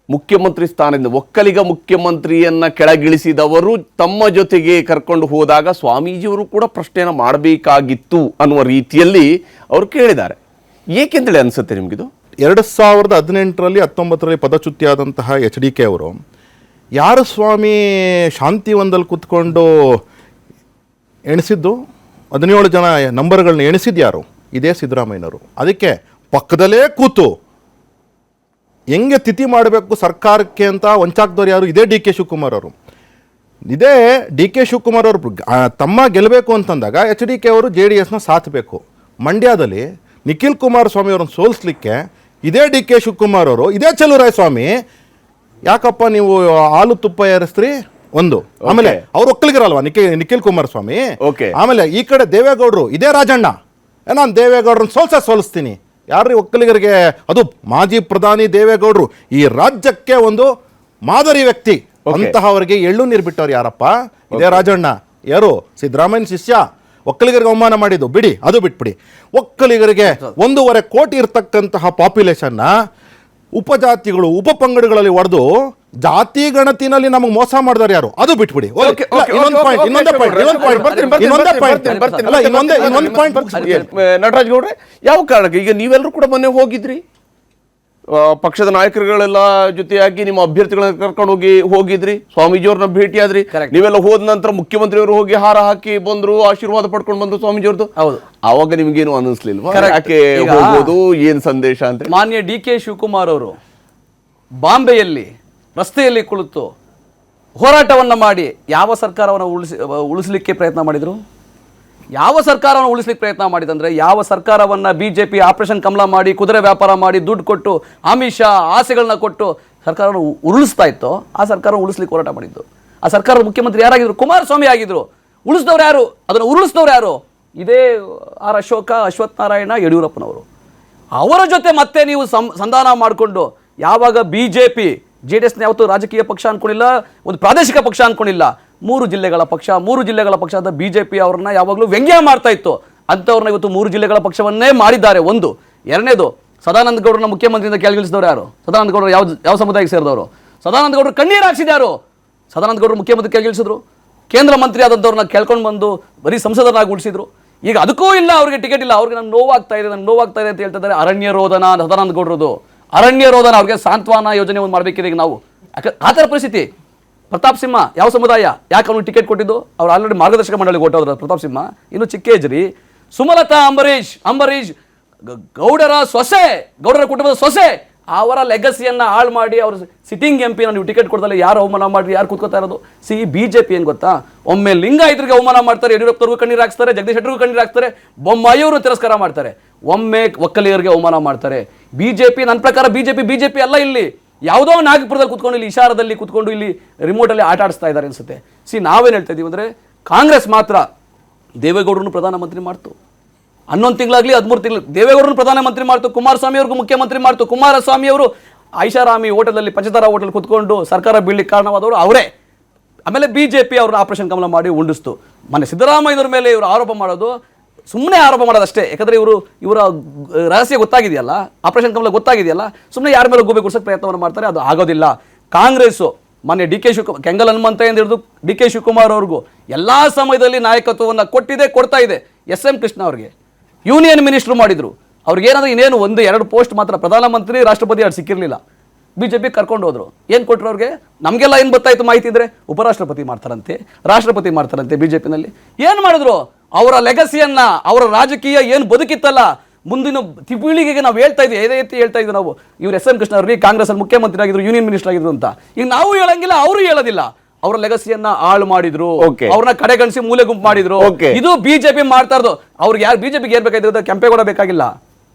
ಮುಖ್ಯಮಂತ್ರಿ ಸ್ಥಾನದಿಂದ ಒಕ್ಕಲಿಗ ಮುಖ್ಯಮಂತ್ರಿಯನ್ನ ಕೆಳಗಿಳಿಸಿದವರು ತಮ್ಮ ಜೊತೆಗೆ ಕರ್ಕೊಂಡು ಹೋದಾಗ ಸ್ವಾಮೀಜಿಯವರು ಕೂಡ ಪ್ರಶ್ನೆಯನ್ನು ಮಾಡಬೇಕಾಗಿತ್ತು ಅನ್ನುವ ರೀತಿಯಲ್ಲಿ ಅವರು ಕೇಳಿದ್ದಾರೆ. ಏಕೆಂತೇಳಿ ಅನಿಸುತ್ತೆ ನಿಮಗಿದು? 2018ರಲ್ಲಿ 19ರಲ್ಲಿ ಪದಚ್ಯುತಿಯಾದಂತಹ HDK ಅವರು ಯಾರು ಸ್ವಾಮಿ ಶಾಂತಿವನದಲ್ಲಿ ಕೂತ್ಕೊಂಡು ಎಣಿಸಿದ್ದು 17 ಜನ ನಂಬರ್ಗಳನ್ನ ಎಣಿಸಿದ್ದು ಯಾರು? ಇದೇ ಸಿದ್ದರಾಮಯ್ಯನವರು. ಅದಕ್ಕೆ ಪಕ್ಕದಲ್ಲೇ ಕೂತು ಹೆಂಗೆ ತಿಥಿ ಮಾಡಬೇಕು ಸರ್ಕಾರಕ್ಕೆ ಅಂತ ವಂಚಾಕ್ದವ್ರು ಯಾರು? ಇದೇ ಡಿ ಕೆ ಶಿವಕುಮಾರ್ ಅವರು. ಇದೇ ಡಿ ಕೆ ಶಿವಕುಮಾರ್ ಅವರು ತಮ್ಮ ಗೆಲ್ಲಬೇಕು ಅಂತಂದಾಗ ಎಚ್ ಡಿ ಕೆ ಅವರು JDSನ ಸಾಥಬೇಕು. ಮಂಡ್ಯದಲ್ಲಿ ನಿಖಿಲ್ ಕುಮಾರಸ್ವಾಮಿ ಅವರನ್ನು ಸೋಲಿಸ್ಲಿಕ್ಕೆ ಇದೇ ಡಿ ಕೆ ಶಿವಕುಮಾರ್ ಅವರು, ಇದೇ ಚಲುವರಾಯ ಸ್ವಾಮಿ ಯಾಕಪ್ಪ ನೀವು ಹಾಲು ತುಪ್ಪ ಏರಿಸ್ತ್ರಿ ಒಂದು. ಆಮೇಲೆ ಅವ್ರು ಒಕ್ಕಲಿಗರಲ್ವಾ ನಿಖಿಲ್ ಕುಮಾರಸ್ವಾಮಿ. ಆಮೇಲೆ ಈ ಕಡೆ ದೇವೇಗೌಡರು, ಇದೇ ರಾಜಣ್ಣ, ನಾನು ದೇವೇಗೌಡರನ್ನ ಸೋಲಿಸ್ತೀನಿ. ಯಾರ್ರಿ ಒಕ್ಕಲಿಗರಿಗೆ? ಅದು ಮಾಜಿ ಪ್ರಧಾನಿ ದೇವೇಗೌಡರು, ಈ ರಾಜ್ಯಕ್ಕೆ ಒಂದು ಮಾದರಿ ವ್ಯಕ್ತಿ. ಅಂತಹವರಿಗೆ ಎಳ್ಳು ನೀರು ಬಿಟ್ಟವ್ರು ಯಾರಪ್ಪ? ಇದೇ ರಾಜಣ್ಣ. ಯಾರು? ಸಿದ್ದರಾಮಯ್ಯ ಶಿಷ್ಯ. ಒಕ್ಕಲಿಗರಿಗೆ ಅವಮಾನ ಮಾಡಿದ್ದು ಬಿಡಿ, ಅದು ಬಿಟ್ಬಿಡಿ. ಒಕ್ಕಲಿಗರಿಗೆ 1.5 ಕೋಟಿ ಇರ್ತಕ್ಕಂತಹ ಪಾಪ್ಯುಲೇಷನ್ನ ಉಪಜಾತಿಗಳು ಉಪಪಂಗಡಗಳಲ್ಲಿ ಹೊಡೆದು ಜಾತಿ ಗಣತಿನಲ್ಲಿ ನಮಗೆ ಮೋಸ ಮಾಡಿದಾರೆ ಯಾರು? ಅದು ಬಿಟ್ಬಿಡಿ. ನಟರಾಜ್ ಗೌಡ್ರೆ, ಯಾವ ಕಾರಣಕ್ಕೆ ಈಗ ನೀವೆಲ್ಲರೂ ಕೂಡ ಮೊನ್ನೆ ಹೋಗಿದ್ರಿ, ಪಕ್ಷದ ನಾಯಕರುಗಳೆಲ್ಲ ಜೊತೆಯಾಗಿ ನಿಮ್ಮ ಅಭ್ಯರ್ಥಿಗಳನ್ನ ಕರ್ಕೊಂಡು ಹೋಗಿದ್ರಿ, ಸ್ವಾಮೀಜಿಯವ್ರನ್ನ ಭೇಟಿಯಾದ್ರಿ. ನೀವೆಲ್ಲ ಹೋದ ನಂತರ ಮುಖ್ಯಮಂತ್ರಿಯವರು ಹೋಗಿ ಹಾರ ಹಾಕಿ ಬಂದ್ರು, ಆಶೀರ್ವಾದ ಪಡ್ಕೊಂಡು ಬಂದ್ರು ಸ್ವಾಮೀಜಿಯವ್ರದ್ದು. ಹೌದು, ಅವಾಗ ನಿಮ್ಗೇನು ಅನಿಸ್ಲಿಲ್ವಾ ಯಾಕೆ ಹೋಗೋದು, ಏನ್ ಸಂದೇಶ ಅಂತ? ಮಾನ್ಯ ಡಿ ಕೆ ಶಿವಕುಮಾರ್ ಅವರು ಬಾಂಬೆಯಲ್ಲಿ ರಸ್ತೆಯಲ್ಲಿ ಕುಳಿತು ಹೋರಾಟವನ್ನ ಮಾಡಿ ಯಾವ ಸರ್ಕಾರವನ್ನು ಉಳಿಸಲಿಕ್ಕೆ ಪ್ರಯತ್ನ ಮಾಡಿದ್ರು? ಯಾವ ಸರ್ಕಾರವನ್ನು ಉಳಿಸ್ಲಿಕ್ಕೆ ಪ್ರಯತ್ನ ಮಾಡಿದಂದ್ರೆ, ಯಾವ ಸರ್ಕಾರವನ್ನ ಬಿಜೆಪಿ ಆಪರೇಷನ್ ಕಮಲ ಮಾಡಿ ಕುದುರೆ ವ್ಯಾಪಾರ ಮಾಡಿ ದುಡ್ಡು ಕೊಟ್ಟು ಆಮಿಷ ಆಸೆಗಳನ್ನ ಕೊಟ್ಟು ಸರ್ಕಾರವನ್ನು ಉರುಳಿಸ್ತಾ ಇತ್ತೋ ಆ ಸರ್ಕಾರ ಉಳಿಸ್ಲಿಕ್ಕೆ ಹೋರಾಟ ಮಾಡಿದ್ದು. ಆ ಸರ್ಕಾರದ ಮುಖ್ಯಮಂತ್ರಿ ಯಾರಾಗಿದ್ರು? ಕುಮಾರಸ್ವಾಮಿ ಆಗಿದ್ರು. ಉಳಿಸಿದವ್ರು ಯಾರು? ಅದನ್ನು ಉರುಳಿಸಿದವ್ರು ಯಾರು? ಇದೇ ಆರ್ ಅಶೋಕ, ಅಶ್ವಥ್ ನಾರಾಯಣ, ಯಡಿಯೂರಪ್ಪನವರು. ಅವರ ಜೊತೆ ಮತ್ತೆ ನೀವು ಸಂಧಾನ ಮಾಡಿಕೊಂಡು ಯಾವಾಗ ಬಿಜೆಪಿ JDSನ ಯಾವತ್ತೂ ರಾಜಕೀಯ ಪಕ್ಷ ಅನ್ಕೊಂಡಿಲ್ಲ, ಒಂದು ಪ್ರಾದೇಶಿಕ ಪಕ್ಷ ಅನ್ಕೊಂಡಿಲ್ಲ, 3 ಜಿಲ್ಲೆಗಳ ಪಕ್ಷ. 3 ಜಿಲ್ಲೆಗಳ ಪಕ್ಷದ ಬಿಜೆಪಿ ಅವ್ರನ್ನ ಯಾವಾಗಲೂ ವ್ಯಂಗ್ಯ ಮಾಡ್ತಾ ಇತ್ತು. ಅಂಥವ್ರನ್ನ ಇವತ್ತು 3 ಜಿಲ್ಲೆಗಳ ಪಕ್ಷವನ್ನೇ ಮಾಡಿದ್ದಾರೆ. ಒಂದು. ಎರಡನೇದು, ಸದಾನಂದ ಗೌಡರನ್ನ ಮುಖ್ಯಮಂತ್ರಿಯಿಂದ ಕೆಳಗಿಳಿಸಿದವರು ಯಾರು? ಸದಾನಂದ ಗೌಡರು ಯಾವ ಸಮುದಾಯಕ್ಕೆ ಸೇರಿದವರು? ಸದಾನಂದ ಗೌಡರು ಕಣ್ಣೀರು ಹಾಕ್ಸಿದ್ಯಾರು? ಸದಾನಂದ ಗೌಡರು ಮುಖ್ಯಮಂತ್ರಿ ಕೆಳಗಿಳಿಸಿದ್ರು. ಕೇಂದ್ರ ಮಂತ್ರಿ ಆದಂಥವ್ರನ್ನ ಕೇಳ್ಕೊಂಡು ಬಂದು ಬರೀ ಸಂಸದರಾಗಿ ಉಳಿಸಿದ್ರು. ಈಗ ಅದಕ್ಕೂ ಇಲ್ಲ, ಅವ್ರಿಗೆ ಟಿಕೆಟ್ ಇಲ್ಲ. ಅವ್ರಿಗೆ ನಾನು ನೋವಾಗ್ತಾ ಇದೆ ಅಂತ ಹೇಳ್ತಾ ಇದ್ದಾರೆ. ಅರಣ್ಯ ರೋದನ ಸದಾನಂದ ಗೌಡರದು. ಅರಣ್ಯ ರೋದನ, ಅವ್ರಿಗೆ ಸಾಂತ್ವನ ಯೋಜನೆ ಒಂದು ಮಾಡಬೇಕಿದೆ ಈಗ ನಾವು. ಆ ಥರ ಪರಿಸ್ಥಿತಿ. ಪ್ರತಾಪ್ ಸಿಂಹ ಯಾವ ಸಮುದಾಯ? ಯಾಕೆ ಅವ್ನಿಗೆ ಟಿಕೆಟ್ ಕೊಟ್ಟಿದ್ದು? ಅವ್ರು ಆಲ್ರೆಡಿ ಮಾರ್ಗದರ್ಶಕ ಮಂಡಳಿಗೆ ಹೊಟ್ಟೋದ್ರ ಪ್ರತಾಪ್ ಸಿಂಹ. ಇನ್ನು ಚಿಕ್ಕೇಜ್ರಿ ಸುಮಲತಾ ಅಂಬರೀಶ್ ಗೌಡರ ಸೊಸೆ, ಗೌಡರ ಕುಟುಂಬದ ಸೊಸೆ. ಅವರ ಲೆಗಸಿಯನ್ನ ಹಾಳು ಮಾಡಿ ಅವರು ಸಿಟ್ಟಿಂಗ್ MP ನೀವು ಟಿಕೆಟ್ ಕೊಡ್ದಲ್ಲ ಯಾರು ಅವಮಾನ ಮಾಡಿ ಯಾರು ಕೂತ್ಕೋತಾ ಇರೋದು? ಬಿಜೆಪಿ ಏನ್ ಗೊತ್ತಾ? ಒಮ್ಮೆ ಲಿಂಗಾಯತರಿಗೆ ಅವಮಾನ ಮಾಡ್ತಾರೆ, ಯಡಿಯೂರಪ್ಪನವ್ರಿಗೂ ಕಣ್ಣೀರು ಹಾಕ್ತಾರೆ, ಜಗದೀಶ್ ಶೆಟ್ಟರ್ಗೂ ಕಣ್ಣೀರು ಹಾಕ್ತಾರೆ, ಬೊಮ್ಮಾಯಿಯವರು ತಿರಸ್ಕಾರ ಮಾಡ್ತಾರೆ. ಒಮ್ಮೆ ಒಕ್ಕಲಿಗರಿಗೆ ಅವಮಾನ ಮಾಡ್ತಾರೆ. ಬಿಜೆಪಿ, ನನ್ನ ಪ್ರಕಾರ ಬಿಜೆಪಿ ಅಲ್ಲ, ಇಲ್ಲಿ ಯಾವುದೋ ನಾಗಪುರದಲ್ಲಿ ಕುತ್ಕೊಂಡು, ಇಲ್ಲಿ ಇಶಾರದಲ್ಲಿ ಕುತ್ಕೊಂಡು, ಇಲ್ಲಿ ರಿಮೋಟಲ್ಲಿ ಆಟ ಆಡಿಸ್ತಾ ಇದ್ದಾರೆ ಅನ್ಸುತ್ತೆ. ನಾವೇನು ಹೇಳ್ತಾ ಇದೀವಿ ಅಂದ್ರೆ, ಕಾಂಗ್ರೆಸ್ ಮಾತ್ರ ದೇವೇಗೌಡರನ್ನು ಪ್ರಧಾನಮಂತ್ರಿ ಮಾಡ್ತು. 11 ತಿಂಗಳಾಗ್ಲಿ 13 ತಿಂಗಳು ದೇವೇಗೌಡರನ್ನು ಪ್ರಧಾನಮಂತ್ರಿ ಮಾಡ್ತು. ಕುಮಾರಸ್ವಾಮಿ ಅವ್ರಿಗೂ ಮುಖ್ಯಮಂತ್ರಿ ಮಾಡ್ತು. ಕುಮಾರಸ್ವಾಮಿ ಅವರು ಐಷಾರಾಮಿ ಹೋಟೆಲಲ್ಲಿ ಪಂಚತಾರಾ ಹೋಟೆಲ್ ಕುತ್ಕೊಂಡು ಸರ್ಕಾರ ಬೀಳ್ಲಿಕ್ಕೆ ಕಾರಣವಾದವರು ಅವರೇ. ಆಮೇಲೆ ಬಿಜೆಪಿ ಅವ್ರನ್ನ ಆಪರೇಷನ್ ಕಮಲ ಮಾಡಿ ಉಂಡಿಸ್ತು. ಮೊನ್ನೆ ಸಿದ್ದರಾಮಯ್ಯನವ್ರ ಮೇಲೆ ಇವರು ಆರೋಪ ಮಾಡೋದು ಸುಮ್ಮನೆ ಆರೋಪ ಮಾಡೋದಷ್ಟೇ. ಯಾಕಂದ್ರೆ ಇವರ ರಹಸ್ಯ ಗೊತ್ತಾಗಿದೆಯಲ್ಲ, ಆಪರೇಷನ್ ಕಮಲ ಗೊತ್ತಾಗಿದೆಯಲ್ಲ, ಸುಮ್ಮನೆ ಯಾರ ಮೇಲೆ ಗೂಬೆ ಗುಡ್ಸಕ್ಕೆ ಪ್ರಯತ್ನವನ್ನು ಮಾಡ್ತಾರೆ. ಅದು ಆಗೋದಿಲ್ಲ. ಕಾಂಗ್ರೆಸ್ ಮೊನ್ನೆ ಡಿ ಕೆ ಶಿವಕುಮಾರ್, ಕೆಂಗಲ್ ಹನುಮಂತ ಎಂದು ಹಿಡಿದು ಡಿ ಕೆ ಶಿವಕುಮಾರ್ ಅವ್ರಿಗೂ ಎಲ್ಲಾ ಸಮಯದಲ್ಲಿ ನಾಯಕತ್ವವನ್ನು ಕೊಡ್ತಾ ಇದೆ. SM ಕೃಷ್ಣ ಅವ್ರಿಗೆ ಯೂನಿಯನ್ ಮಿನಿಸ್ಟರ್ ಮಾಡಿದ್ರು. ಅವ್ರಿಗೆ ಏನಾದ್ರೆ ಇನ್ನೇನು 1-2 ಪೋಸ್ಟ್ ಮಾತ್ರ, ಪ್ರಧಾನಮಂತ್ರಿ ರಾಷ್ಟ್ರಪತಿ ಅವ್ರು ಸಿಕ್ಕಿರಲಿಲ್ಲ. ಬಿಜೆಪಿ ಕರ್ಕೊಂಡು ಹೋದ್ರು. ಏನು ಕೊಟ್ಟರು ಅವ್ರಿಗೆ? ನಮಗೆಲ್ಲ ಏನು ಗೊತ್ತಾಯ್ತು ಮಾಹಿತಿ ಅಂದ್ರೆ, ಉಪರಾಷ್ಟ್ರಪತಿ ಮಾಡ್ತಾರಂತೆ, ರಾಷ್ಟ್ರಪತಿ ಮಾಡ್ತಾರಂತೆ ಬಿಜೆಪಿನಲ್ಲಿ. ಏನು ಮಾಡಿದ್ರು? ಅವರ ಲೆಗಸಿಯನ್ನ, ಅವರ ರಾಜಕೀಯ ಏನು ಬದುಕಿತ್ತಲ್ಲ, ಮುಂದಿನ ಪೀಳಿಗೆಗೆ ನಾವು ಹೇಳ್ತಾ ಇದ್ವಿ, ಹೇಳ್ತಾ ಇದ್ವಿ ನಾವು. ಇವ್ರು SM ಕೃಷ್ಣ ಅವ್ರಿಗೆ ಕಾಂಗ್ರೆಸ್ ಅಲ್ಲಿ ಮುಖ್ಯಮಂತ್ರಿ ಆಗಿದ್ರು, ಯೂನಿಯನ್ ಮಿನಿಸ್ಟರ್ ಆಗಿದ್ರು ಅಂತ. ಈಗ ನಾವು ಹೇಳಂಗಿಲ್ಲ, ಅವರು ಹೇಳೋದಿಲ್ಲ. ಅವರ ಲೆಗಸಿಯನ್ನ ಹಾಳು ಮಾಡಿದ್ರು, ಅವ್ರನ್ನ ಕಡೆಗಣಿಸಿ ಮೂಲೆ ಗುಂಪು ಮಾಡಿದ್ರು. ಇದು ಬಿಜೆಪಿ ಮಾಡ್ತಾ ಇರೋದು. ಅವ್ರಿಗೆ ಯಾರು ಬಿಜೆಪಿಗೆ ಏರ್ಬೇಕಾಗಿರೋದು? ಕೆಂಪೇಗೌಡ ಬೇಕಾಗಿಲ್ಲ,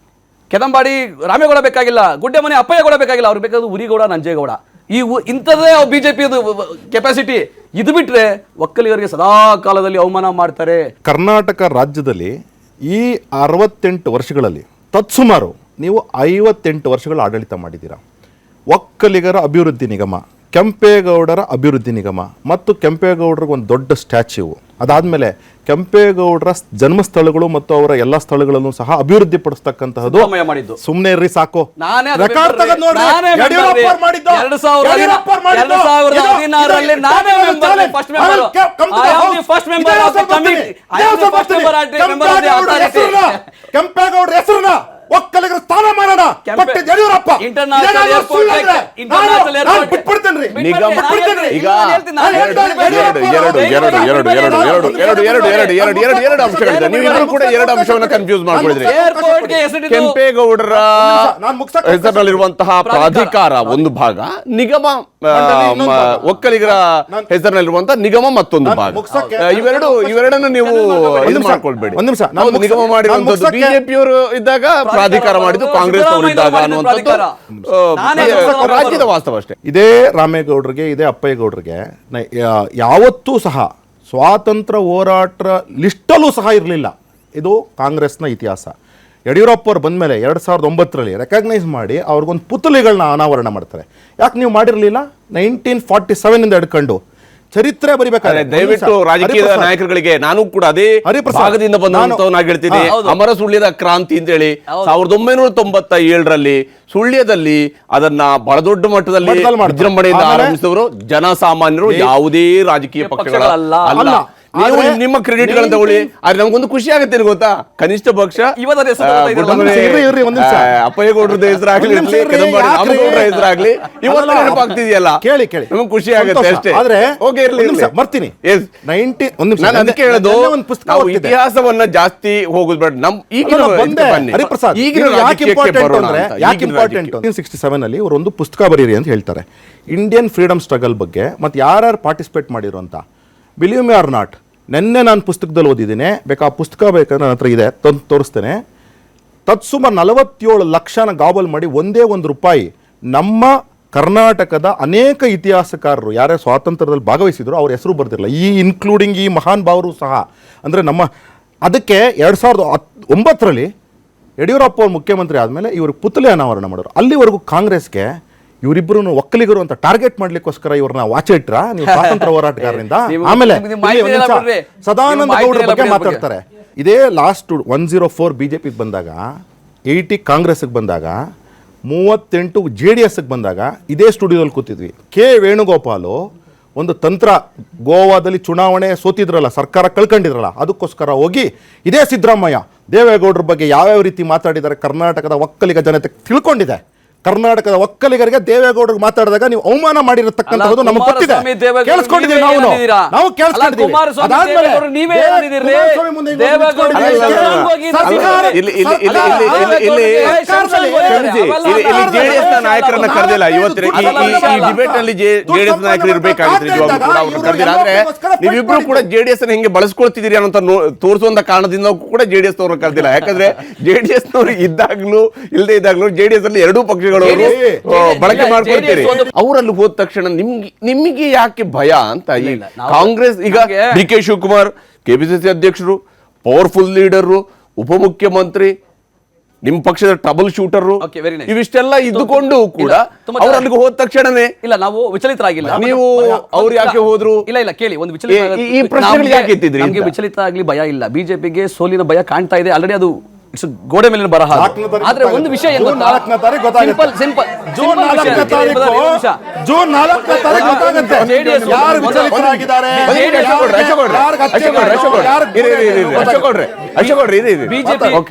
ಕೆದಂಬಾಡಿ ರಾಮೇಗೌಡ ಬೇಕಾಗಿಲ್ಲ, ಗುಡ್ಡೆಮನೆ ಅಪ್ಪಯ್ಯಗೌಡ ಬೇಕಾಗಿಲ್ಲ. ಅವ್ರಿಗೆ ಬೇಕಾದ್ರು ಉರಿಗೌಡ, ನಂಜೇಗೌಡ. ಇಂಥದ್ದೇ ಬಿಜೆಪಿ ಕೆಪಾಸಿಟಿ. ಇದು ಬಿಟ್ರೆ ಒಕ್ಕಲಿಗರಿಗೆ ಸದಾ ಕಾಲದಲ್ಲಿ ಅವಮಾನ ಮಾಡ್ತಾರೆ. ಕರ್ನಾಟಕ ರಾಜ್ಯದಲ್ಲಿ ಈ 68 ವರ್ಷಗಳಲ್ಲಿ ತತ್ಸುಮಾರು ನೀವು 58 ವರ್ಷಗಳ ಆಡಳಿತ ಮಾಡಿದ್ದೀರಾ. ಒಕ್ಕಲಿಗರ ಅಭಿವೃದ್ಧಿ ನಿಗಮ, ಕೆಂಪೇಗೌಡರ ಅಭಿವೃದ್ಧಿ ನಿಗಮ ಮತ್ತು ಕೆಂಪೇಗೌಡರಿಗೆ ಒಂದು ದೊಡ್ಡ ಸ್ಟ್ಯಾಚ್ಯೂ, ಅದಾದ್ಮೇಲೆ ಕೆಂಪೇಗೌಡರ ಜನ್ಮಸ್ಥಳಗಳು ಮತ್ತು ಅವರ ಎಲ್ಲ ಸ್ಥಳಗಳನ್ನು ಸಹ ಅಭಿವೃದ್ಧಿ ಪಡಿಸ್ತಕ್ಕಂತಹದ್ದು. ಸುಮ್ಮನೆ ಇರ್ರಿ ಸಾಕು. ರೆಕಾರ್ಡ್ ತೆಗೆದು ನೋಡ್ರಿ. ಯಡಿಯೂರಪ್ಪ ಮಾಡಿದ್ದು 2016ರಲ್ಲಿ ನಾನೇ first member. I am the first member of the committee. I am the first member of the ಕೆಂಪೇಗೌಡರ ಹೆಸರನ್ನ ಒಕ್ಕಲಿಗರ ಸ್ಥಾನ ಮಾಡೋಣ ಪಟ್ಟಿದ್ದು ಯಡಿಯೂರಪ್ಪ. International ಇದೇನಾದ್ರೂ airport ಸುಳ್ಳಾದ್ರೆ ಗೆ- international ನಾನು airport ಗೆ- ಬಿಟ್ಬಿಡ್ತೇನ್ರಿ. ನಿಗಮ ಈಗ ಎರಡು ಅಂಶಗಳಿದೆ. ನೀವಿಬ್ರು ಕೂಡ ಎರಡು ಅಂಶವನ್ನ ಕನ್ಫ್ಯೂಸ್ ಮಾಡ್ಕೊಂಡಿದ್ರಿ. ಏರ್ಪೋರ್ಟ್ಗೆ ಹೆಸರಿಟ್ಟು ಕೆಂಪೇಗೌಡರ ನಾನು ಮುಗ್ಸಕ್ಕೆ ಹೆಸರಿನಲ್ಲಿರುವಂತಹ ಪ್ರಾಧಿಕಾರ ಒಂದು ಭಾಗ, ನಿಗಮ ಒಕ್ಕಲಿಗರ ಹೆಸರಿನಲ್ಲಿರುವಂತಹ ನಿಗಮ ಮತ್ತೊಂದು ಭಾಗ. ಇವೆರಡನ್ನು ನೀವು ಇದು ಮಾಡ್ಕೊಳ್ಬೇಡಿ. ಒಂದ್ ನಿಮಿಷ, ಹೌದು, ನಿಗಮ ಮಾಡಿರುವಂತದ್ದು ಬಿಜೆಪಿಯವರು ಇದ್ದಾಗ, ಪ್ರಾಧಿಕಾರ ಮಾಡಿದ್ದು ಕಾಂಗ್ರೆಸ್ ಅವರು ಇದ್ದಾಗ ಅನ್ನುವಂಥದ್ದು ರಾಜ್ಯದ ವಾಸ್ತವ ಅಷ್ಟೇ. ಇದೇ ರಾಮೇಗೌಡರಿಗೆ, ಇದೇ ಅಪ್ಪಯ್ಯಗೌಡರಿಗೆ ಯಾವತ್ತೂ ಸಹ ಸ್ವಾತಂತ್ರ್ಯ ಹೋರಾಟ ಲಿಸ್ಟಲ್ಲೂ ಸಹ ಇರಲಿಲ್ಲ. ಇದು ಕಾಂಗ್ರೆಸ್ನ ಇತಿಹಾಸ. ಯಡಿಯೂರಪ್ಪ ಅವ್ರು ಬಂದ ಮೇಲೆ 2009ರಲ್ಲಿ ರೆಕಗ್ನೈಸ್ ಮಾಡಿ ಅವ್ರಿಗೊಂದು ಪುತ್ಲಿಗಳನ್ನ ಅನಾವರಣ ಮಾಡ್ತಾರೆ. ಯಾಕೆ ನೀವು ಮಾಡಿರಲಿಲ್ಲ? 1947 ಹಿಡ್ಕೊಂಡು ಚರಿತ್ರೆ ಬರಿಬೇಕಾದ್ರೆ ದಯವಿಟ್ಟು ರಾಜಕೀಯ ನಾಯಕರುಗಳಿಗೆ, ನಾನು ಕೂಡ ಅದೇ ಭಾಗದಿಂದ ಬಂದಂತವನಾಗಿ ಹೇಳ್ತೀನಿ. ಅಮರ ಸುಳ್ಯದ ಕ್ರಾಂತಿ ಅಂತ ಹೇಳಿ 1997ರಲ್ಲಿ ಸುಳ್ಯದಲ್ಲಿ ಅದನ್ನ ಬಹಳ ದೊಡ್ಡ ಮಟ್ಟದಲ್ಲಿ ವಿಜೃಂಭಣೆಯಿಂದ ಆರಂಭಿಸಿದವರು ಜನಸಾಮಾನ್ಯರು, ಯಾವುದೇ ರಾಜಕೀಯ ಪಕ್ಷಗಳ ಅಲ್ಲ. ನೀವು ನಿಮ್ಮ ಕ್ರೆಡಿಟ್ ಗಳನ್ನ ತಗೊಳ್ಳಿ. ಆದ್ರೆ ನಮ್ಗೊಂದು ಖುಷಿ ಆಗುತ್ತೆ ಗೊತ್ತಾ, ಕನಿಷ್ಠ ಪಕ್ಷ ಅಪ್ಪಯ್ಯಗೌಡ್ರದ ಹೆಸರಾಗ್ಲಿ, ರಾಮಗೌಡರ ಹೆಸರಾಗ್ಲಿ ಇವತ್ತು ನೆನಪಾಗ್ತಿದೆಯಲ್ಲ, ಕೇಳಿ ನಮ್ಗೆ ಖುಷಿ ಆಗುತ್ತೆ ಅಷ್ಟೇ. ಬರ್ತೀನಿ. ನಾನು ಅದಕ್ಕೆ ಹೇಳೋದು, ನಾವು ಇತಿಹಾಸವನ್ನ ಜಾಸ್ತಿ ಹೋಗುದು ಬೇಡ. ನಮ್ ಈಗಿನ ಹರಿಪ್ರಸಾದ್ ಯಾಕೆ ಇಂಪಾರ್ಟೆಂಟ್ ಅಂದ್ರೆ 1967 ಅಲ್ಲಿ ಅವರು ಒಂದು ಪುಸ್ತಕ ಬರೀರಿ ಅಂತ ಹೇಳ್ತಾರೆ, ಇಂಡಿಯನ್ ಫ್ರೀಡಮ್ ಸ್ಟ್ರಗಲ್ ಬಗ್ಗೆ, ಮತ್ತೆ ಯಾರ್ಯಾರು ಪಾರ್ಟಿಸಿಪೇಟ್ ಮಾಡಿರು ಅಂತ. ಬಿಲೀವ್ ಮಿ ಆರ್ ನಾಟ್, ನೆನ್ನೆ ನಾನು ಪುಸ್ತಕದಲ್ಲಿ ಓದಿದ್ದೀನಿ, ಬೇಕಾ ಪುಸ್ತಕ ಬೇಕಾದ್ರೆ ನನ್ನ ಹತ್ರ ಇದೆ, ತೋರಿಸ್ತೇನೆ. ತತ್ಸುಮಾರು 47 ಲಕ್ಷನ ಗಾಬಲ್ ಮಾಡಿ ಒಂದೇ ₹1 ನಮ್ಮ ಕರ್ನಾಟಕದ ಅನೇಕ ಇತಿಹಾಸಕಾರರು ಯಾರ್ಯಾರು ಸ್ವಾತಂತ್ರ್ಯದಲ್ಲಿ ಭಾಗವಹಿಸಿದ್ರು ಅವ್ರ ಹೆಸರು ಬರ್ತಿರಲಿಲ್ಲ, ಈ ಇನ್ಕ್ಲೂಡಿಂಗ್ ಈ ಮಹಾನ್ ಭಾವರು ಸಹ. ಅಂದರೆ ನಮ್ಮ ಅದಕ್ಕೆ 2009ರಲ್ಲಿ ಯಡಿಯೂರಪ್ಪ ಅವರು ಮುಖ್ಯಮಂತ್ರಿ ಆದಮೇಲೆ ಇವ್ರಿಗೆ ಪುತ್ಲಿ ಅನಾವರಣ ಮಾಡೋರು. ಅಲ್ಲಿವರೆಗೂ ಕಾಂಗ್ರೆಸ್ಗೆ ಇವರಿಬ್ಬರು ಒಕ್ಕಲಿಗರು ಅಂತ ಟಾರ್ಗೆಟ್ ಮಾಡ್ಲಿಕ್ಕೋಸ್ಕರ ಇವ್ರನ್ನ ವಾಚ ಇಟ್ರ ನೀವು ಸ್ವಾತಂತ್ರ್ಯ ಹೋರಾಟಗಾರರಿಂದ. ಆಮೇಲೆ ಸದಾನಂದ ಗೌಡರ ಬಗ್ಗೆ ಮಾತಾಡ್ತಾರೆ. ಇದೇ ಲಾಸ್ಟ್ 104 ಬಿಜೆಪಿಗೆ ಬಂದಾಗ, 80 ಕಾಂಗ್ರೆಸ್ಗೆ ಬಂದಾಗ, 38 JDSಗೆ ಬಂದಾಗ ಇದೇ ಸ್ಟುಡಿಯೋದಲ್ಲಿ ಕೂತಿದ್ವಿ. ಕೆ ವೇಣುಗೋಪಾಲು ಒಂದು ತಂತ್ರ, ಗೋವಾದಲ್ಲಿ ಚುನಾವಣೆ ಸೋತಿದ್ರಲ್ಲ, ಸರ್ಕಾರ ಕಳ್ಕೊಂಡಿದ್ರಲ್ಲ, ಅದಕ್ಕೋಸ್ಕರ ಹೋಗಿ ಇದೇ ಸಿದ್ದರಾಮಯ್ಯ ದೇವೇಗೌಡರ ಬಗ್ಗೆ ಯಾವ್ಯಾವ ರೀತಿ ಮಾತಾಡಿದ್ದಾರೆ ಕರ್ನಾಟಕದ ಒಕ್ಕಲಿಗ ಜನತೆ ತಿಳ್ಕೊಂಡಿದೆ. ಕರ್ನಾಟಕದ ಒಕ್ಕಲಿಗರಿಗೆ ದೇವೇಗೌಡರಿಗೆ ಮಾತಾಡಿದಾಗ ನೀವು ಅವಮಾನ ಮಾಡಿರತಕ್ಕಂಥದ್ದು ನಮಗೆ ಗೊತ್ತಿದೆ, ಕೇಳಿಸ್ಕೊಂಡಿದ್ದೀವಿ ನಾವು ಕೇಳಿಸ್ಕೊಂಡಿದ್ದೀವಿ. ನಾಯಕರನ್ನ ಕರೆದಿಲ್ಲ ಇವತ್ತಿನ ಈ ಡಿಬೇಟ್ ನಲ್ಲಿ. ಜೆಡಿಎಸ್ ನಾಯಕರು ಇರಬೇಕಾಗಿತ್ತು ನಿಜವಾಗ್ಲೂ ಕೂಡ, ಅವ್ರನ್ನ ಕರೆದಿಲ್ಲ. ಆದ್ರೆ ನೀವಿಬ್ರು ಕೂಡ ಜೆಡಿಎಸ್ ಅನ್ನ ಹೆಂಗೆ ಬಳಸ್ಕೊಳ್ತಿದ್ದೀರಿ ಅನ್ನೋ ತೋರಿಸುವಂತ ಕಾರಣದಿಂದ ಕೂಡ ಜೆಡಿಎಸ್ ನವರು ಕರೆದಿಲ್ಲ. ಯಾಕಂದ್ರೆ ಜೆಡಿಎಸ್ ನವರು ಇದ್ದಾಗ್ಲೂ ಇಲ್ಲದೆ ಇದ್ದಾಗ್ಲೂ ಜೆಡಿಎಸ್ ಅಲ್ಲಿ ಎರಡೂ ಪಕ್ಷಗಳು ಬಳಕೆ ಮಾಡ್ಕೊಳ್ತೀರಿ. ಅವರಲ್ಲಿ ಹೋದ ತಕ್ಷಣ ನಿಮಗೆ ಯಾಕೆ ಭಯ ಅಂತ. ಕಾಂಗ್ರೆಸ್ ಈಗ DK ಶಿವಕುಮಾರ್ KPCC ಅಧ್ಯಕ್ಷರು, ಪವರ್ಫುಲ್ ಲೀಡರು, ಉಪಮುಖ್ಯಮಂತ್ರಿ, ನಿಮ್ ಪಕ್ಷದ ಟ್ರಬಲ್ ಶೂಟರ್, ಇವಿಷ್ಟೆಲ್ಲ ಇದ್ದುಕೊಂಡು ಕೂಡ ಅವರಲ್ಲಿಗೆ ಹೋದ ತಕ್ಷಣನೇ ಇಲ್ಲ ನಾವು ವಿಚಲಿತರಾಗಿಲ್ಲ. ನೀವು ಅವ್ರು ಯಾಕೆ ಹೋದ್ರು? ಇಲ್ಲ ಕೇಳಿ, ಒಂದು ವಿಚಲಿತ, ಈ ಪ್ರಶ್ನೆಗಳು ಯಾಕೆ ಎತ್ತಿದ್ರಿ? ನಮಗೆ ವಿಚಲಿತ ಆಗ್ಲಿ ಭಯ ಇಲ್ಲ. ಬಿಜೆಪಿಗೆ ಸೋಲಿನ ಭಯ ಕಾಣ್ತಾ ಇದೆ ಆಲ್ರೆಡಿ, ಅದು ಗೋಡೆ ಮೇಲಿನ ಬರಹ. ಆದ್ರೆ ಒಂದು ವಿಷಯ ಜೂನ್ 4ನೇ ತಾರೀಕು ಗೊತ್ತಾಗುತ್ತೆ.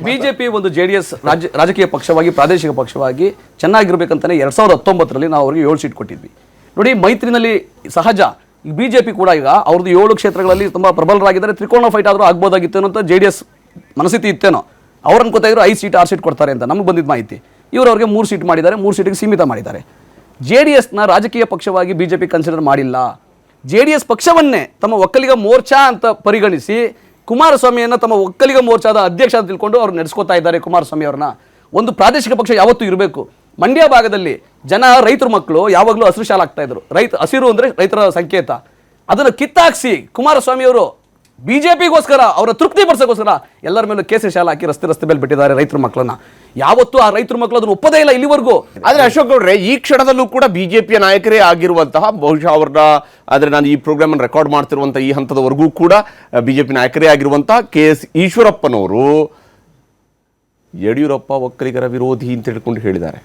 ಬಿಜೆಪಿ ಒಂದು JDS ರಾಜಕೀಯ ಪಕ್ಷವಾಗಿ, ಪ್ರಾದೇಶಿಕ ಪಕ್ಷವಾಗಿ ಚೆನ್ನಾಗಿರ್ಬೇಕಂತಾನೆ 2019ರಲ್ಲಿ ನಾವು ಅವ್ರಿಗೆ 7 ಸೀಟ್ ಕೊಟ್ಟಿದ್ವಿ. ನೋಡಿ, ಮೈತ್ರಿನಲ್ಲಿ ಸಹಜ ಬಿಜೆಪಿ ಕೂಡ ಈಗ ಅವ್ರದ್ದು 7 ಕ್ಷೇತ್ರಗಳಲ್ಲಿ ತುಂಬಾ ಪ್ರಬಲರಾಗಿದ್ದಾರೆ, ತ್ರಿಕೋಣ ಫೈಟ್ ಆದ್ರೂ ಆಗ್ಬೋದಾಗಿತ್ತು ಅಂತ JDS ಮನಸ್ಥಿತಿ ಇತ್ತೇನೋ. ಅವ್ರು ಅನ್ಕೋತಾ 5 ಸೀಟ್ 6 ಸೀಟ್ ಕೊಡ್ತಾರೆ ಅಂತ ನಮ್ಗೆ ಬಂದಿದ್ದ ಮಾಹಿತಿ. ಇವರು ಅವ್ರಿಗೆ 3 ಸೀಟ್ ಮಾಡಿದ್ದಾರೆ, 3 ಸೀಟಿಗೆ ಸೀಮಿತ ಮಾಡಿದ್ದಾರೆ. JDSನ ರಾಜಕೀಯ ಪಕ್ಷವಾಗಿ ಬಿಜೆಪಿ ಕನ್ಸಿಡರ್ ಮಾಡಿಲ್ಲ. JDS ಪಕ್ಷವನ್ನೇ ತಮ್ಮ ಒಕ್ಕಲಿಗ ಮೋರ್ಚಾ ಅಂತ ಪರಿಗಣಿಸಿ ಕುಮಾರಸ್ವಾಮಿಯನ್ನ ತಮ್ಮ ಒಕ್ಕಲಿಗ ಮೋರ್ಚಾದ ಅಧ್ಯಕ್ಷ ಅಂತ ತಿಳ್ಕೊಂಡು ಅವ್ರು ನಡೆಸ್ಕೋತಾ ಇದ್ದಾರೆ. ಕುಮಾರಸ್ವಾಮಿ ಅವ್ರನ್ನ ಒಂದು ಪ್ರಾದೇಶಿಕ ಪಕ್ಷ ಯಾವತ್ತೂ ಇರಬೇಕು. ಮಂಡ್ಯ ಭಾಗದಲ್ಲಿ ಜನ ರೈತರ ಮಕ್ಕಳು ಯಾವಾಗಲೂ ಹಸಿರು ಶಾಲೆ ಆಗ್ತಾ ಇದ್ರು. ಹಸಿರು ಅಂದ್ರೆ ರೈತರ ಸಂಕೇತ. ಅದನ್ನು ಕಿತ್ತಾಕ್ಸಿ ಕುಮಾರಸ್ವಾಮಿ ಅವರು ಬಿಜೆಪಿಗೋಸ್ಕರ ಅವರ ತೃಪ್ತಿ ಪಡಿಸೋಕ್ಕೋಸ್ಕರ ಎಲ್ಲರ ಮೇಲೂ ಕೇಸರಿ ಶಾಲೆ ಹಾಕಿ ರಸ್ತೆ ಮೇಲೆ ಬಿಟ್ಟಿದ್ದಾರೆ ರೈತರ ಮಕ್ಕಳನ್ನ. ಯಾವತ್ತೂ ಆ ರೈತರ ಮಕ್ಕಳು ಅದನ್ನು ಒಪ್ಪದೇ ಇಲ್ಲ ಇಲ್ಲಿವರೆಗೂ. ಆದ್ರೆ ಅಶೋಕ್ ಗೌಡ್ರೆ, ಈ ಕ್ಷಣದಲ್ಲೂ ಕೂಡ ಬಿಜೆಪಿಯ ನಾಯಕರೇ ಆಗಿರುವಂತಹ, ಬಹುಶಃ ಅವ್ರನ್ನ, ಆದ್ರೆ ನಾನು ಈ ಪ್ರೋಗ್ರಾಮ್ ಅನ್ನು ರೆಕಾರ್ಡ್ ಮಾಡ್ತಿರುವಂತಹ ಈ ಹಂತದವರೆಗೂ ಕೂಡ ಬಿಜೆಪಿ ನಾಯಕರೇ ಆಗಿರುವಂತಹ KS ಈಶ್ವರಪ್ಪನವರು ಯಡಿಯೂರಪ್ಪ ಒಕ್ಕಲಿಗರ ವಿರೋಧಿ ಅಂತ ಹೇಳ್ಕೊಂಡು ಹೇಳಿದ್ದಾರೆ.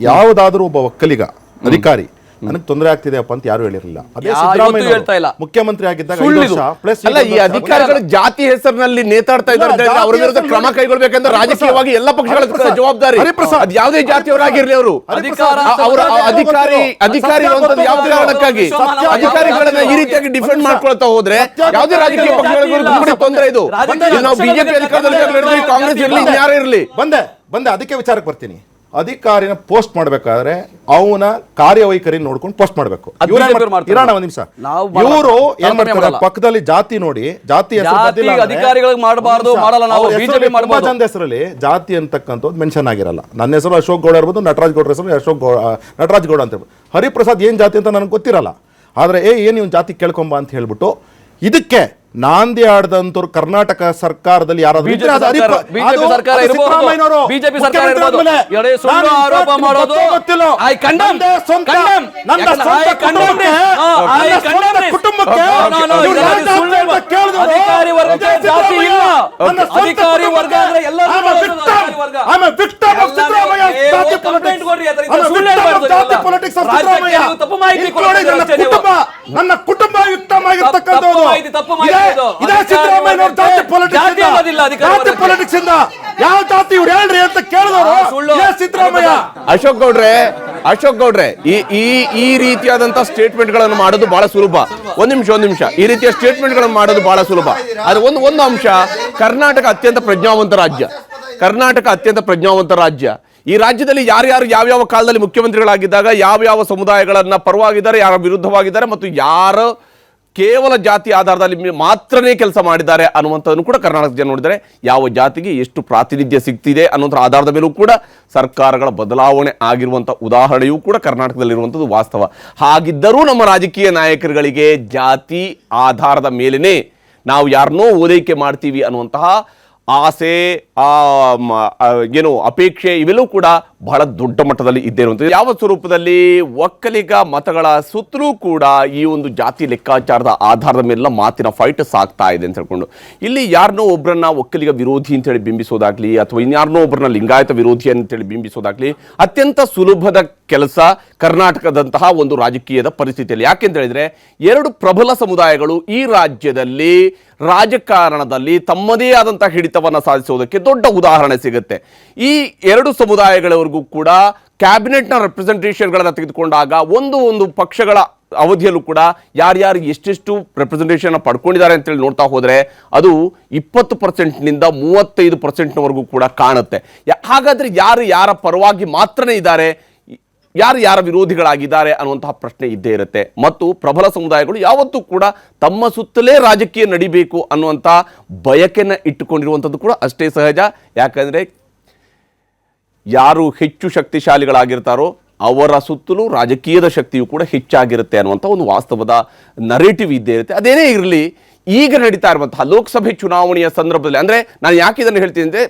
ಯಾವುದಾದ್ರೂ ಒಬ್ಬ ಒಕ್ಕಲಿಗ ಅಧಿಕಾರಿ ನನಗೆ ತೊಂದರೆ ಆಗ್ತಿದೆಯಪ್ಪ ಅಂತ ಯಾರು ಹೇಳಿರಲಿಲ್ಲ. ಅದೇ ಯಾವತ್ತೂ ಸಿದ್ದರಾಮಯ್ಯ ಹೇಳ್ತಾ ಇಲ್ಲ. ಮುಖ್ಯಮಂತ್ರಿ ಆಗಿದ್ದಾಗ ಸುಳ್ಳಿದು. ಪ್ಲಸ್ ಅಲ್ಲ, ಈ ಅಧಿಕಾರಿಗಳು ಜಾತಿ ಹೆಸರಿನಲ್ಲಿ ನೇತಾಡ್ತಾ ಇದ್ದಾರೆ, ಅವ್ರ ವಿರುದ್ಧ ಕ್ರಮ ಕೈಗೊಳ್ಬೇಕಂದ್ರೆ ರಾಜಕೀಯವಾಗಿ ಎಲ್ಲ ಪಕ್ಷಗಳ ಜವಾಬ್ದಾರಿ. ಅದು ಯಾವುದೇ ಜಾತಿಯವರಾಗಿರ್ಲಿ ಅವರು ಅಧಿಕಾರಿ ಇರುವಂತದ್ದು ಯಾವುದೇ ಕಾರಣಕ್ಕಾಗಿ ಅಧಿಕಾರಿಗಳನ್ನ ಈ ರೀತಿಯಾಗಿ ಡಿಫೆಂಡ್ ಮಾಡ್ಕೊಳ್ತಾ ಹೋದ್ರೆ ಯಾವುದೇ ರಾಜಕೀಯ ಪಕ್ಷಗಳ ತೊಂದರೆ ಇದು. ನಾವು ಬಿಜೆಪಿ ಅಧಿಕಾರದಲ್ಲಿ ಕಾಂಗ್ರೆಸ್ ಇರಲಿ ಯಾರೇ ಇರಲಿ. ಬಂದೆ ಅದಕ್ಕೆ ವಿಚಾರಕ್ಕೆ ಬರ್ತೀನಿ. ಅಧಿಕಾರಿನ ಪೋಸ್ಟ್ ಮಾಡ್ಬೇಕಾದ್ರೆ ಅವನ ಕಾರ್ಯವೈಖರಿ ನೋಡ್ಕೊಂಡು ಪೋಸ್ಟ್ ಮಾಡ್ಬೇಕು. ಇವರು ಏನ್ ಮಾಡ್ತಾರೆ, ಪಕ್ಕದಲ್ಲಿ ಜಾತಿ ನೋಡಿ, ಜಾತಿ ಅಧಿಕಾರಿಗಳಿಗೆ ಮಾಡಬಾರ್ದು, ಮಾಡಲ್ಲ ನಾವು ಬಿಜೆಪಿ ಮಾಡಬಹುದು. ಜನದ ಹೆಸರಲ್ಲಿ ಜಾತಿ ಅಂತಕ್ಕಂಥದ್ದು ಮೆನ್ಷನ್ ಆಗಿರಲ್ಲ. ನನ್ನ ಹೆಸರು ಅಶೋಕ್ ಗೌಡ ಇರ್ಬೋದು, ನಟರಾಜ್ ಗೌಡ್ರ ಹೆಸರು ನಟರಾಜ್ ಗೌಡ ಅಂತ ಹೇಳ್ಬೋದು. ಹರಿಪ್ರಸಾದ್ ಏನ್ ಜಾತಿ ಅಂತ ನನಗೆ ಗೊತ್ತಿರಲ್ಲ. ಆದ್ರೆ ಏನ್ ಇವ್ನು ಜಾತಿ ಕೇಳ್ಕೊಂಬ ಅಂತ ಹೇಳ್ಬಿಟ್ಟು ಇದಕ್ಕೆ ನಾಂದಿ ಆಡದಂತವ್ರು ಕರ್ನಾಟಕ ಸರ್ಕಾರದಲ್ಲಿ ಯಾರಾದ್ರೂ ಬಿಜೆಪಿ ಸರ್ಕಾರ ಇರಬಹುದು, ಬಿಜೆಪಿ ಸರ್ಕಾರ ಇರಬಹುದು. ಸುಳ್ಳು ಆರೋಪ ಮಾಡೋದು ಅಧಿಕಾರಿ ವರ್ಗ ಜಾತಿ ಇಲ್ಲ, ಅಧಿಕಾರಿ ವರ್ಗ ಅಂದ್ರೆ ನನ್ನ ಕುಟುಂಬ ಯುಕ್ತವಾಗಿರ್ತಕ್ಕಂಥದ್ದು ಅಶೋಕ್ ಗೌಡ್ರೆ ಈ ರೀತಿಯಾದಂತಹ ಸ್ಟೇಟ್ಮೆಂಟ್ ಗಳನ್ನು ಮಾಡೋದು ಬಹಳ ಸುಲಭ. ಒಂದ್ ನಿಮಿಷ ಈ ರೀತಿಯ ಸ್ಟೇಟ್ಮೆಂಟ್ ಗಳನ್ನು ಮಾಡೋದು ಬಹಳ ಸುಲಭ. ಅದು ಒಂದು ಅಂಶ, ಕರ್ನಾಟಕ ಅತ್ಯಂತ ಪ್ರಜ್ಞಾವಂತ ರಾಜ್ಯ. ಈ ರಾಜ್ಯದಲ್ಲಿ ಯಾರ್ಯಾರು ಯಾವ್ಯಾವ ಕಾಲದಲ್ಲಿ ಮುಖ್ಯಮಂತ್ರಿಗಳಾಗಿದ್ದಾಗ ಯಾವ್ಯಾವ ಸಮುದಾಯಗಳನ್ನ ಪರವಾಗಿದ್ದಾರೆ, ಯಾರ ವಿರುದ್ಧವಾಗಿದ್ದಾರೆ ಮತ್ತು ಯಾರು ಕೇವಲ ಜಾತಿ ಆಧಾರದಲ್ಲಿ ಮಾತ್ರನೇ ಕೆಲಸ ಮಾಡಿದ್ದಾರೆ ಅನ್ನುವಂಥದ್ದನ್ನು ಕೂಡ ಕರ್ನಾಟಕ ಜನ ನೋಡಿದರೆ ಯಾವ ಜಾತಿಗೆ ಎಷ್ಟು ಪ್ರಾತಿನಿಧ್ಯ ಸಿಗ್ತಿದೆ ಅನ್ನೋದ್ರ ಆಧಾರದ ಮೇಲೂ ಕೂಡ ಸರ್ಕಾರಗಳ ಬದಲಾವಣೆ ಆಗಿರುವಂಥ ಉದಾಹರಣೆಯೂ ಕೂಡ ಕರ್ನಾಟಕದಲ್ಲಿರುವಂಥದ್ದು ವಾಸ್ತವ. ಹಾಗಿದ್ದರೂ ನಮ್ಮ ರಾಜಕೀಯ ನಾಯಕರುಗಳಿಗೆ ಜಾತಿ ಆಧಾರದ ಮೇಲೇ ನಾವು ಯಾರನ್ನೋ ಓಲೈಕೆ ಮಾಡ್ತೀವಿ ಅನ್ನುವಂತಹ ಆಸೆ, ಅಪೇಕ್ಷೆ ಇವೆಲ್ಲವೂ ಕೂಡ ಬಹಳ ದೊಡ್ಡ ಮಟ್ಟದಲ್ಲಿ ಇದ್ದೇ ಇರುವಂಥದ್ದು. ಯಾವ ಸ್ವರೂಪದಲ್ಲಿ ಒಕ್ಕಲಿಗ ಮತಗಳ ಸುತ್ತಲೂ ಕೂಡ ಈ ಒಂದು ಜಾತಿ ಲೆಕ್ಕಾಚಾರದ ಆಧಾರದ ಮೇಲೆಲ್ಲ ಮಾತಿನ ಫೈಟ್ ಸಾಗ್ತಾ ಇದೆ ಅಂತ ಹೇಳ್ಕೊಂಡು ಇಲ್ಲಿ ಯಾರನ್ನೋ ಒಬ್ಬರನ್ನ ಒಕ್ಕಲಿಗ ವಿರೋಧಿ ಅಂತೇಳಿ ಬಿಂಬಿಸೋದಾಗ್ಲಿ ಅಥವಾ ಇನ್ಯಾರನ್ನೋ ಒಬ್ಬರನ್ನ ಲಿಂಗಾಯತ ವಿರೋಧಿ ಅಂತೇಳಿ ಬಿಂಬಿಸೋದಾಗ್ಲಿ ಅತ್ಯಂತ ಸುಲಭದ ಕೆಲಸ ಕರ್ನಾಟಕದಂತಹ ಒಂದು ರಾಜಕೀಯದ ಪರಿಸ್ಥಿತಿಯಲ್ಲಿ. ಯಾಕೆಂತ ಹೇಳಿದ್ರೆ ಎರಡು ಪ್ರಬಲ ಸಮುದಾಯಗಳು ಈ ರಾಜ್ಯದಲ್ಲಿ ರಾಜಕಾರಣದಲ್ಲಿ ತಮ್ಮದೇ ಆದಂತಹ ಹಿಡಿತವನ್ನು ಸಾಧಿಸುವುದಕ್ಕೆ ದೊಡ್ಡ ಉದಾಹರಣೆ ಸಿಗುತ್ತೆ. ಈ ಎರಡು ಸಮುದಾಯಗಳವರೆಗೂ ಕೂಡ ಕ್ಯಾಬಿನೆಟ್ನ ರೆಪ್ರೆಸೆಂಟೇಷನ್ಗಳನ್ನು ತೆಗೆದುಕೊಂಡಾಗ ಒಂದು ಪಕ್ಷಗಳ ಅವಧಿಯಲ್ಲೂ ಕೂಡ ಯಾರ್ಯಾರು ಎಷ್ಟೆಷ್ಟು ರೆಪ್ರೆಸೆಂಟೇಷನ್ ಪಡ್ಕೊಂಡಿದ್ದಾರೆ ಅಂತೇಳಿ ನೋಡ್ತಾ ಹೋದರೆ ಅದು 20%ನಿಂದ 35%ವರೆಗೂ ಕೂಡ ಕಾಣುತ್ತೆ. ಹಾಗಾದ್ರೆ ಯಾರ ಪರವಾಗಿ ಮಾತ್ರನೇ ಇದ್ದಾರೆ, ಯಾರ ವಿರೋಧಿಗಳಾಗಿದ್ದಾರೆ ಅನ್ನುವಂತಹ ಪ್ರಶ್ನೆ ಇದ್ದೇ ಇರುತ್ತೆ. ಮತ್ತು ಪ್ರಬಲ ಸಮುದಾಯಗಳು ಯಾವತ್ತೂ ಕೂಡ ತಮ್ಮ ಸುತ್ತಲೇ ರಾಜಕೀಯ ನಡಿಬೇಕು ಅನ್ನುವಂಥ ಬಯಕೆಯನ್ನು ಇಟ್ಟುಕೊಂಡಿರುವಂಥದ್ದು ಕೂಡ ಅಷ್ಟೇ ಸಹಜ. ಯಾಕಂದರೆ ಯಾರು ಹೆಚ್ಚು ಶಕ್ತಿಶಾಲಿಗಳಾಗಿರ್ತಾರೋ ಅವರ ಸುತ್ತಲೂ ರಾಜಕೀಯದ ಶಕ್ತಿಯು ಕೂಡ ಹೆಚ್ಚಾಗಿರುತ್ತೆ ಅನ್ನುವಂಥ ಒಂದು ವಾಸ್ತವದ ನರೇಟಿವ್ ಇದ್ದೇ ಇರುತ್ತೆ. ಅದೇನೇ ಇರಲಿ, ಈಗ ನಡೀತಾ ಇರುವಂತಹ ಲೋಕಸಭೆ ಚುನಾವಣೆಯ ಸಂದರ್ಭದಲ್ಲಿ, ಅಂದರೆ ನಾನು ಯಾಕೆ ಇದನ್ನು ಹೇಳ್ತೀನಿ ಅಂದರೆ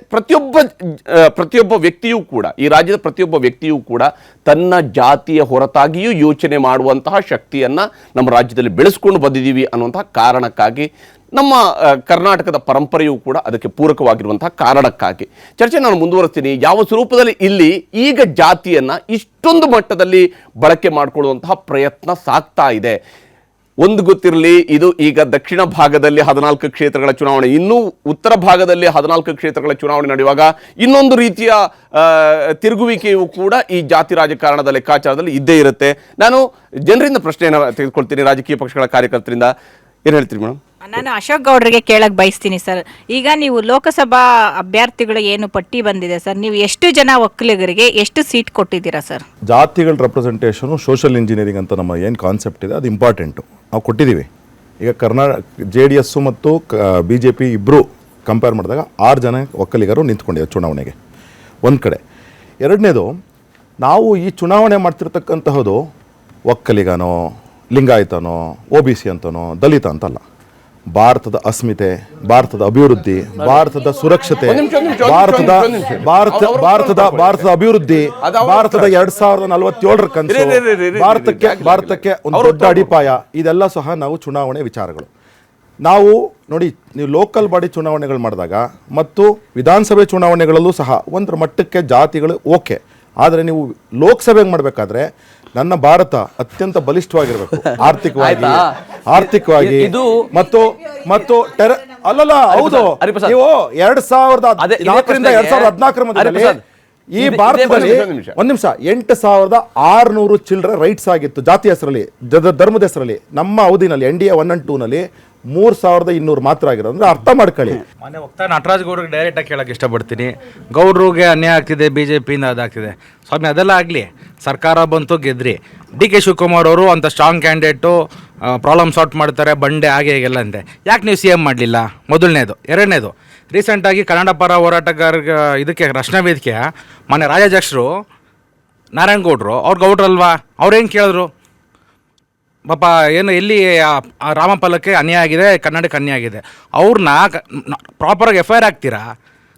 ಪ್ರತಿಯೊಬ್ಬ ವ್ಯಕ್ತಿಯೂ ಕೂಡ, ಈ ರಾಜ್ಯದ ಪ್ರತಿಯೊಬ್ಬ ವ್ಯಕ್ತಿಯೂ ಕೂಡ ತನ್ನ ಜಾತಿಯ ಹೊರತಾಗಿಯೂ ಯೋಚನೆ ಮಾಡುವಂತಹ ಶಕ್ತಿಯನ್ನು ನಮ್ಮ ರಾಜ್ಯದಲ್ಲಿ ಬೆಳೆಸ್ಕೊಂಡು ಬಂದಿದ್ದೀವಿ ಅನ್ನುವಂತಹ ಕಾರಣಕ್ಕಾಗಿ, ನಮ್ಮ ಕರ್ನಾಟಕದ ಪರಂಪರೆಯೂ ಕೂಡ ಅದಕ್ಕೆ ಪೂರಕವಾಗಿರುವಂತಹ ಕಾರಣಕ್ಕಾಗಿ ಚರ್ಚೆ ನಾನು ಮುಂದುವರಿಸ್ತೀನಿ. ಯಾವ ಸ್ವರೂಪದಲ್ಲಿ ಇಲ್ಲಿ ಈಗ ಜಾತಿಯನ್ನು ಇಷ್ಟೊಂದು ಮಟ್ಟದಲ್ಲಿ ಬಳಕೆ ಮಾಡಿಕೊಳ್ಳುವಂತಹ ಪ್ರಯತ್ನ ಸಾಗ್ತಾ ಇದೆ. ಒಂದು ಗೊತ್ತಿರಲಿ, ಇದು ಈಗ ದಕ್ಷಿಣ ಭಾಗದಲ್ಲಿ 14 ಕ್ಷೇತ್ರಗಳ ಚುನಾವಣೆ, ಇನ್ನೂ ಉತ್ತರ ಭಾಗದಲ್ಲಿ 14 ಕ್ಷೇತ್ರಗಳ ಚುನಾವಣೆ ನಡೆಯುವಾಗ ಇನ್ನೊಂದು ರೀತಿಯ ತಿರುಗುವಿಕೆಯೂ ಕೂಡ ಈ ಜಾತಿ ರಾಜಕಾರಣದ ಲೆಕ್ಕಾಚಾರದಲ್ಲಿ ಇದ್ದೇ ಇರುತ್ತೆ. ನಾನು ಜನರಿಂದ ಪ್ರಶ್ನೆಯನ್ನು ತೆಗೆದುಕೊಳ್ತೀನಿ, ರಾಜಕೀಯ ಪಕ್ಷಗಳ ಕಾರ್ಯಕರ್ತರಿಂದ. ಏನು ಹೇಳ್ತೀರಿ ಮೇಡಮ್? ನಾನು ಅಶೋಕ್ ಗೌಡ್ರಿಗೆ ಕೇಳಕ್ ಬಯಸ್ತೀನಿ ಸರ್. ಈಗ ನೀವು ಲೋಕಸಭಾ ಅಭ್ಯರ್ಥಿಗಳು ಏನು ಪಟ್ಟಿ ಬಂದಿದೆ ಸರ್, ನೀವು ಎಷ್ಟು ಜನ ಒಕ್ಕಲಿಗರಿಗೆ ಎಷ್ಟು ಸೀಟ್ ಕೊಟ್ಟಿದ್ದೀರಾ ಸರ್? ಜಾತಿಗಳ ರೆಪ್ರೆಸೆಂಟೇಷನು ಸೋಷಿಯಲ್ ಇಂಜಿನಿಯರಿಂಗ್ ಅಂತ ನಮ್ಮ ಏನು ಕಾನ್ಸೆಪ್ಟ್ ಇದೆ ಅದು ಇಂಪಾರ್ಟೆಂಟು, ನಾವು ಕೊಟ್ಟಿದ್ದೀವಿ. ಈಗ JDS ಮತ್ತು BJP ಇಬ್ಬರು ಕಂಪೇರ್ ಮಾಡಿದಾಗ 6 ಜನ ಒಕ್ಕಲಿಗರು ನಿಂತ್ಕೊಂಡಿದ್ದಾರೆ ಚುನಾವಣೆಗೆ ಒಂದು ಕಡೆ. ಎರಡನೇದು, ನಾವು ಈ ಚುನಾವಣೆ ಮಾಡ್ತಿರ್ತಕ್ಕಂತಹದ್ದು ಒಕ್ಕಲಿಗನೋ ಲಿಂಗಾಯತನೋ OBC ಅಂತನೋ ದಲಿತ ಅಂತಲ್ಲ. ಭಾರತದ ಅಸ್ಮಿತೆ, ಭಾರತದ ಅಭಿವೃದ್ಧಿ, ಭಾರತದ ಸುರಕ್ಷತೆ, ಭಾರತದ ಅಭಿವೃದ್ಧಿ, ಭಾರತದ 2047ರ ಕನಸು, ಭಾರತಕ್ಕೆ ಒಂದು ದೊಡ್ಡ ಅಡಿಪಾಯ, ಇದೆಲ್ಲ ಸಹ ನಾವು ಚುನಾವಣೆ ವಿಚಾರಗಳು. ನಾವು ನೋಡಿ, ನೀವು ಲೋಕಲ್ ಬಾಡಿ ಚುನಾವಣೆಗಳು ಮಾಡಿದಾಗ ಮತ್ತು ವಿಧಾನಸಭೆ ಚುನಾವಣೆಗಳಲ್ಲೂ ಸಹ ಒಂದರ ಮಟ್ಟಕ್ಕೆ ಜಾತಿಗಳು ಓಕೆ, ಆದರೆ ನೀವು ಲೋಕಸಭೆಗೆ ಮಾಡಬೇಕಾದ್ರೆ ನನ್ನ ಭಾರತ ಅತ್ಯಂತ ಬಲಿಷ್ಠವಾಗಿರಬೇಕು ಆರ್ಥಿಕವಾಗಿ ಇದು ಮತ್ತು ಅಲ್ಲಲ್ಲ ಹೌದು ಹರಿಪ್ರಸಾದ್. ನೀವು 2004ರಿಂದ 2014 ಮಧ್ಯದಲ್ಲಿ ಈ ಭಾರತದಲ್ಲಿ ಒಂದ್ ನಿಮಿಷ 8,600 ಚಿಲ್ಡ್ರೆ ರೈಟ್ಸ್ ಆಗಿತ್ತು ಜಾತಿ ಹೆಸರಲ್ಲಿ ಧರ್ಮದ ಹೆಸರಲ್ಲಿ. ನಮ್ಮ ಅವಧಿನಲ್ಲಿ NDA 1 and 2 ನಲ್ಲಿ 3,200 ಮಾತ್ರ ಆಗಿರೋದು. ಅಂದ್ರೆ ಅರ್ಥ ಮಾಡ್ಕೊಳ್ಳಿ. ಮೊನ್ನೆ ವಕ್ತಾರ ನಟರಾಜ್ ಗೌಡ್ರಿಗೆ ಡೈರೆಕ್ಟಾಗಿ ಕೇಳಕ್ಕೆ ಇಷ್ಟಪಡ್ತೀನಿ. ಗೌಡ್ರಿಗೆ ಅನ್ಯಾಯ ಆಗ್ತಿದೆ, BJPಯಿಂದ ಅದಾಗ್ತಿದೆ. ಸ್ವಾಮಿ ಅದೆಲ್ಲ ಆಗಲಿ, ಸರ್ಕಾರ ಬಂತು ಗೆದ್ರಿ. DK ಶಿವಕುಮಾರ್ ಅವರು ಅಂತ ಸ್ಟ್ರಾಂಗ್ ಕ್ಯಾಂಡಿಡೇಟು, ಪ್ರಾಬ್ಲಮ್ ಸಾಲ್ವ್ ಮಾಡ್ತಾರೆ, ಬಂಡೆ ಹಾಗೆ ಹೀಗೆಲ್ಲ ಅಂತೆ. ಯಾಕೆ ನೀವು CM ಮಾಡಲಿಲ್ಲ? ಮೊದಲನೇದು. ಎರಡನೇದು, ರೀಸೆಂಟಾಗಿ ಕನ್ನಡ ಪರ ಹೋರಾಟಗಾರರಿಗೆ ಇದಕ್ಕೆ ರಕ್ಷಣಾ ವೇದಿಕೆಯ ಮೊನ್ನೆ ರಾಜ್ಯಾಧ್ಯಕ್ಷರು ನಾರಾಯಣ್ ಗೌಡ್ರು, ಅವ್ರು ಗೌಡ್ರಲ್ವಾ, ಅವ್ರು ಏನು ಕೇಳಿದ್ರು? ಪಾಪ ಏನು ಎಲ್ಲಿ ರಾಮಫಲಕ್ಕೆ ಅನ್ಯಾಯ ಆಗಿದೆ, ಕನ್ನಡಕ್ಕೆ ಅನ್ಯಾಯ ಆಗಿದೆ, ಅವ್ರನ್ನ ಪ್ರಾಪರಾಗಿ FIR ಹಾಕ್ತೀರಾ,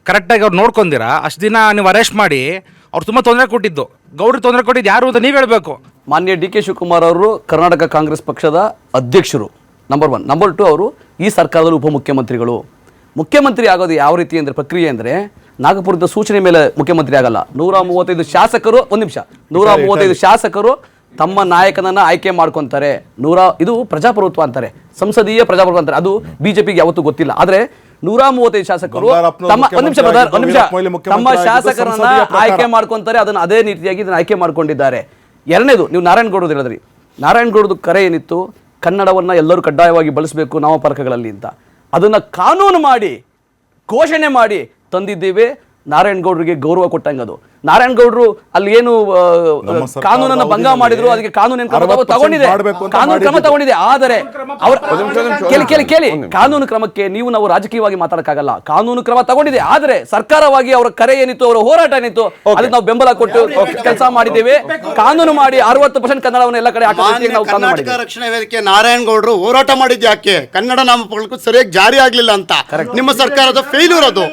ಕರೆಕ್ಟಾಗಿ ಅವ್ರು ನೋಡ್ಕೊಂತೀರಾ? ಅಷ್ಟು ದಿನ ನೀವು ಅರೆಸ್ಟ್ ಮಾಡಿ ಅವ್ರು ತುಂಬ ತೊಂದರೆ ಕೊಟ್ಟಿದ್ದು, ಗೌಡ್ರಿಗೆ ತೊಂದರೆ ಕೊಟ್ಟಿದ್ದು ಯಾರು ಅಂತ ನೀವು ಹೇಳಬೇಕು. ಮಾನ್ಯ DK ಶಿವಕುಮಾರ್ ಅವರು ಕರ್ನಾಟಕ ಕಾಂಗ್ರೆಸ್ ಪಕ್ಷದ ಅಧ್ಯಕ್ಷರು, ನಂಬರ್ 1. ನಂಬರ್ 2, ಅವರು ಈ ಸರ್ಕಾರದಲ್ಲಿ ಉಪಮುಖ್ಯಮಂತ್ರಿಗಳು. ಮುಖ್ಯಮಂತ್ರಿ ಆಗೋದು ಯಾವ ರೀತಿ ಅಂದರೆ, ಪ್ರಕ್ರಿಯೆ ಅಂದರೆ, ನಾಗಪುರದ ಸೂಚನೆ ಮೇಲೆ ಮುಖ್ಯಮಂತ್ರಿ ಆಗಲ್ಲ. 135 ಶಾಸಕರು, ಒಂದು ನಿಮಿಷ, 135 ಶಾಸಕರು ತಮ್ಮ ನಾಯಕನನ್ನ ಆಯ್ಕೆ ಮಾಡ್ಕೊಂತಾರೆ. ಇದು ಪ್ರಜಾಪ್ರಭುತ್ವ ಅಂತಾರೆ, ಸಂಸದೀಯ ಪ್ರಜಾಪ್ರಭುತ್ವ ಅಂತಾರೆ. ಅದು BJPಗೆ ಯಾವತ್ತೂ ಗೊತ್ತಿಲ್ಲ. ಆದ್ರೆ 135 ಶಾಸಕರು ತಮ್ಮ ಶಾಸಕರನ್ನ ಆಯ್ಕೆ ಮಾಡ್ಕೊಂತಾರೆ. ಅದನ್ನ ಅದೇ ರೀತಿಯಾಗಿ ಇದನ್ನ ಆಯ್ಕೆ ಮಾಡ್ಕೊಂಡಿದ್ದಾರೆ. ಎರಡನೇದು, ನೀವು ನಾರಾಯಣ್ ಗೌಡ್ರದ್ದು ಹೇಳಿದ್ರಿ. ನಾರಾಯಣ್ ಗೌಡ್ರದ್ದು ಕರೆ ಏನಿತ್ತು? ಕನ್ನಡವನ್ನ ಎಲ್ಲರೂ ಕಡ್ಡಾಯವಾಗಿ ಬಳಸಬೇಕು ನಾಮಫಲಕಗಳಲ್ಲಿ ಅಂತ. ಅದನ್ನ ಕಾನೂನು ಮಾಡಿ ಘೋಷಣೆ ಮಾಡಿ ತಂದಿದ್ದೇವೆ. ನಾರಾಯಣ್ ಗೌಡ್ರಿಗೆ ಗೌರವ ಕೊಟ್ಟಂಗೆ. ಅದು ನಾರಾಯಣ್ ಗೌಡ್ರು ಅಲ್ಲಿ ಏನು ಕಾನೂನನ್ನ ಭಂಗ ಮಾಡಿದ್ರು, ಅದಕ್ಕೆ ಕಾನೂನು ಕ್ರಮ ತಗೊಂಡಿದೆ. ಆದರೆ ಕೇಳಿ, ಕಾನೂನು ಕ್ರಮಕ್ಕೆ ನಾವು ರಾಜಕೀಯವಾಗಿ ಮಾತಾಡಕ್ಕಾಗಲ್ಲ. ಕಾನೂನು ಕ್ರಮ ತಗೊಂಡಿದೆ. ಆದರೆ ಸರ್ಕಾರವಾಗಿ ಅವರ ಕರೆ ಏನಿತ್ತು, ಅವರ ಹೋರಾಟ ಏನಿತ್ತು, ಅದಕ್ಕೆ ನಾವು ಬೆಂಬಲ ಕೊಟ್ಟು ಕೆಲಸ ಮಾಡಿದ್ದೇವೆ. ಕಾನೂನು ಮಾಡಿ 60% ಕನ್ನಡವನ್ನು ಎಲ್ಲ ಕಡೆ ಕರ್ನಾಟಕ ರಕ್ಷಣಾ ವೇದಿಕೆ ನಾರಾಯಣ್ ಗೌಡ್ರು ಹೋರಾಟ ಮಾಡಿದ್ದು ಯಾಕೆ? ಕನ್ನಡ ನಾಮಫಲಕ ಸರಿಯಾಗಿ ಜಾರಿ ಆಗ್ಲಿಲ್ಲ ಅಂತ. ನಿಮ್ಮ ಸರ್ಕಾರದ ಫೇಲ್ಯೂರ್ ಅದು.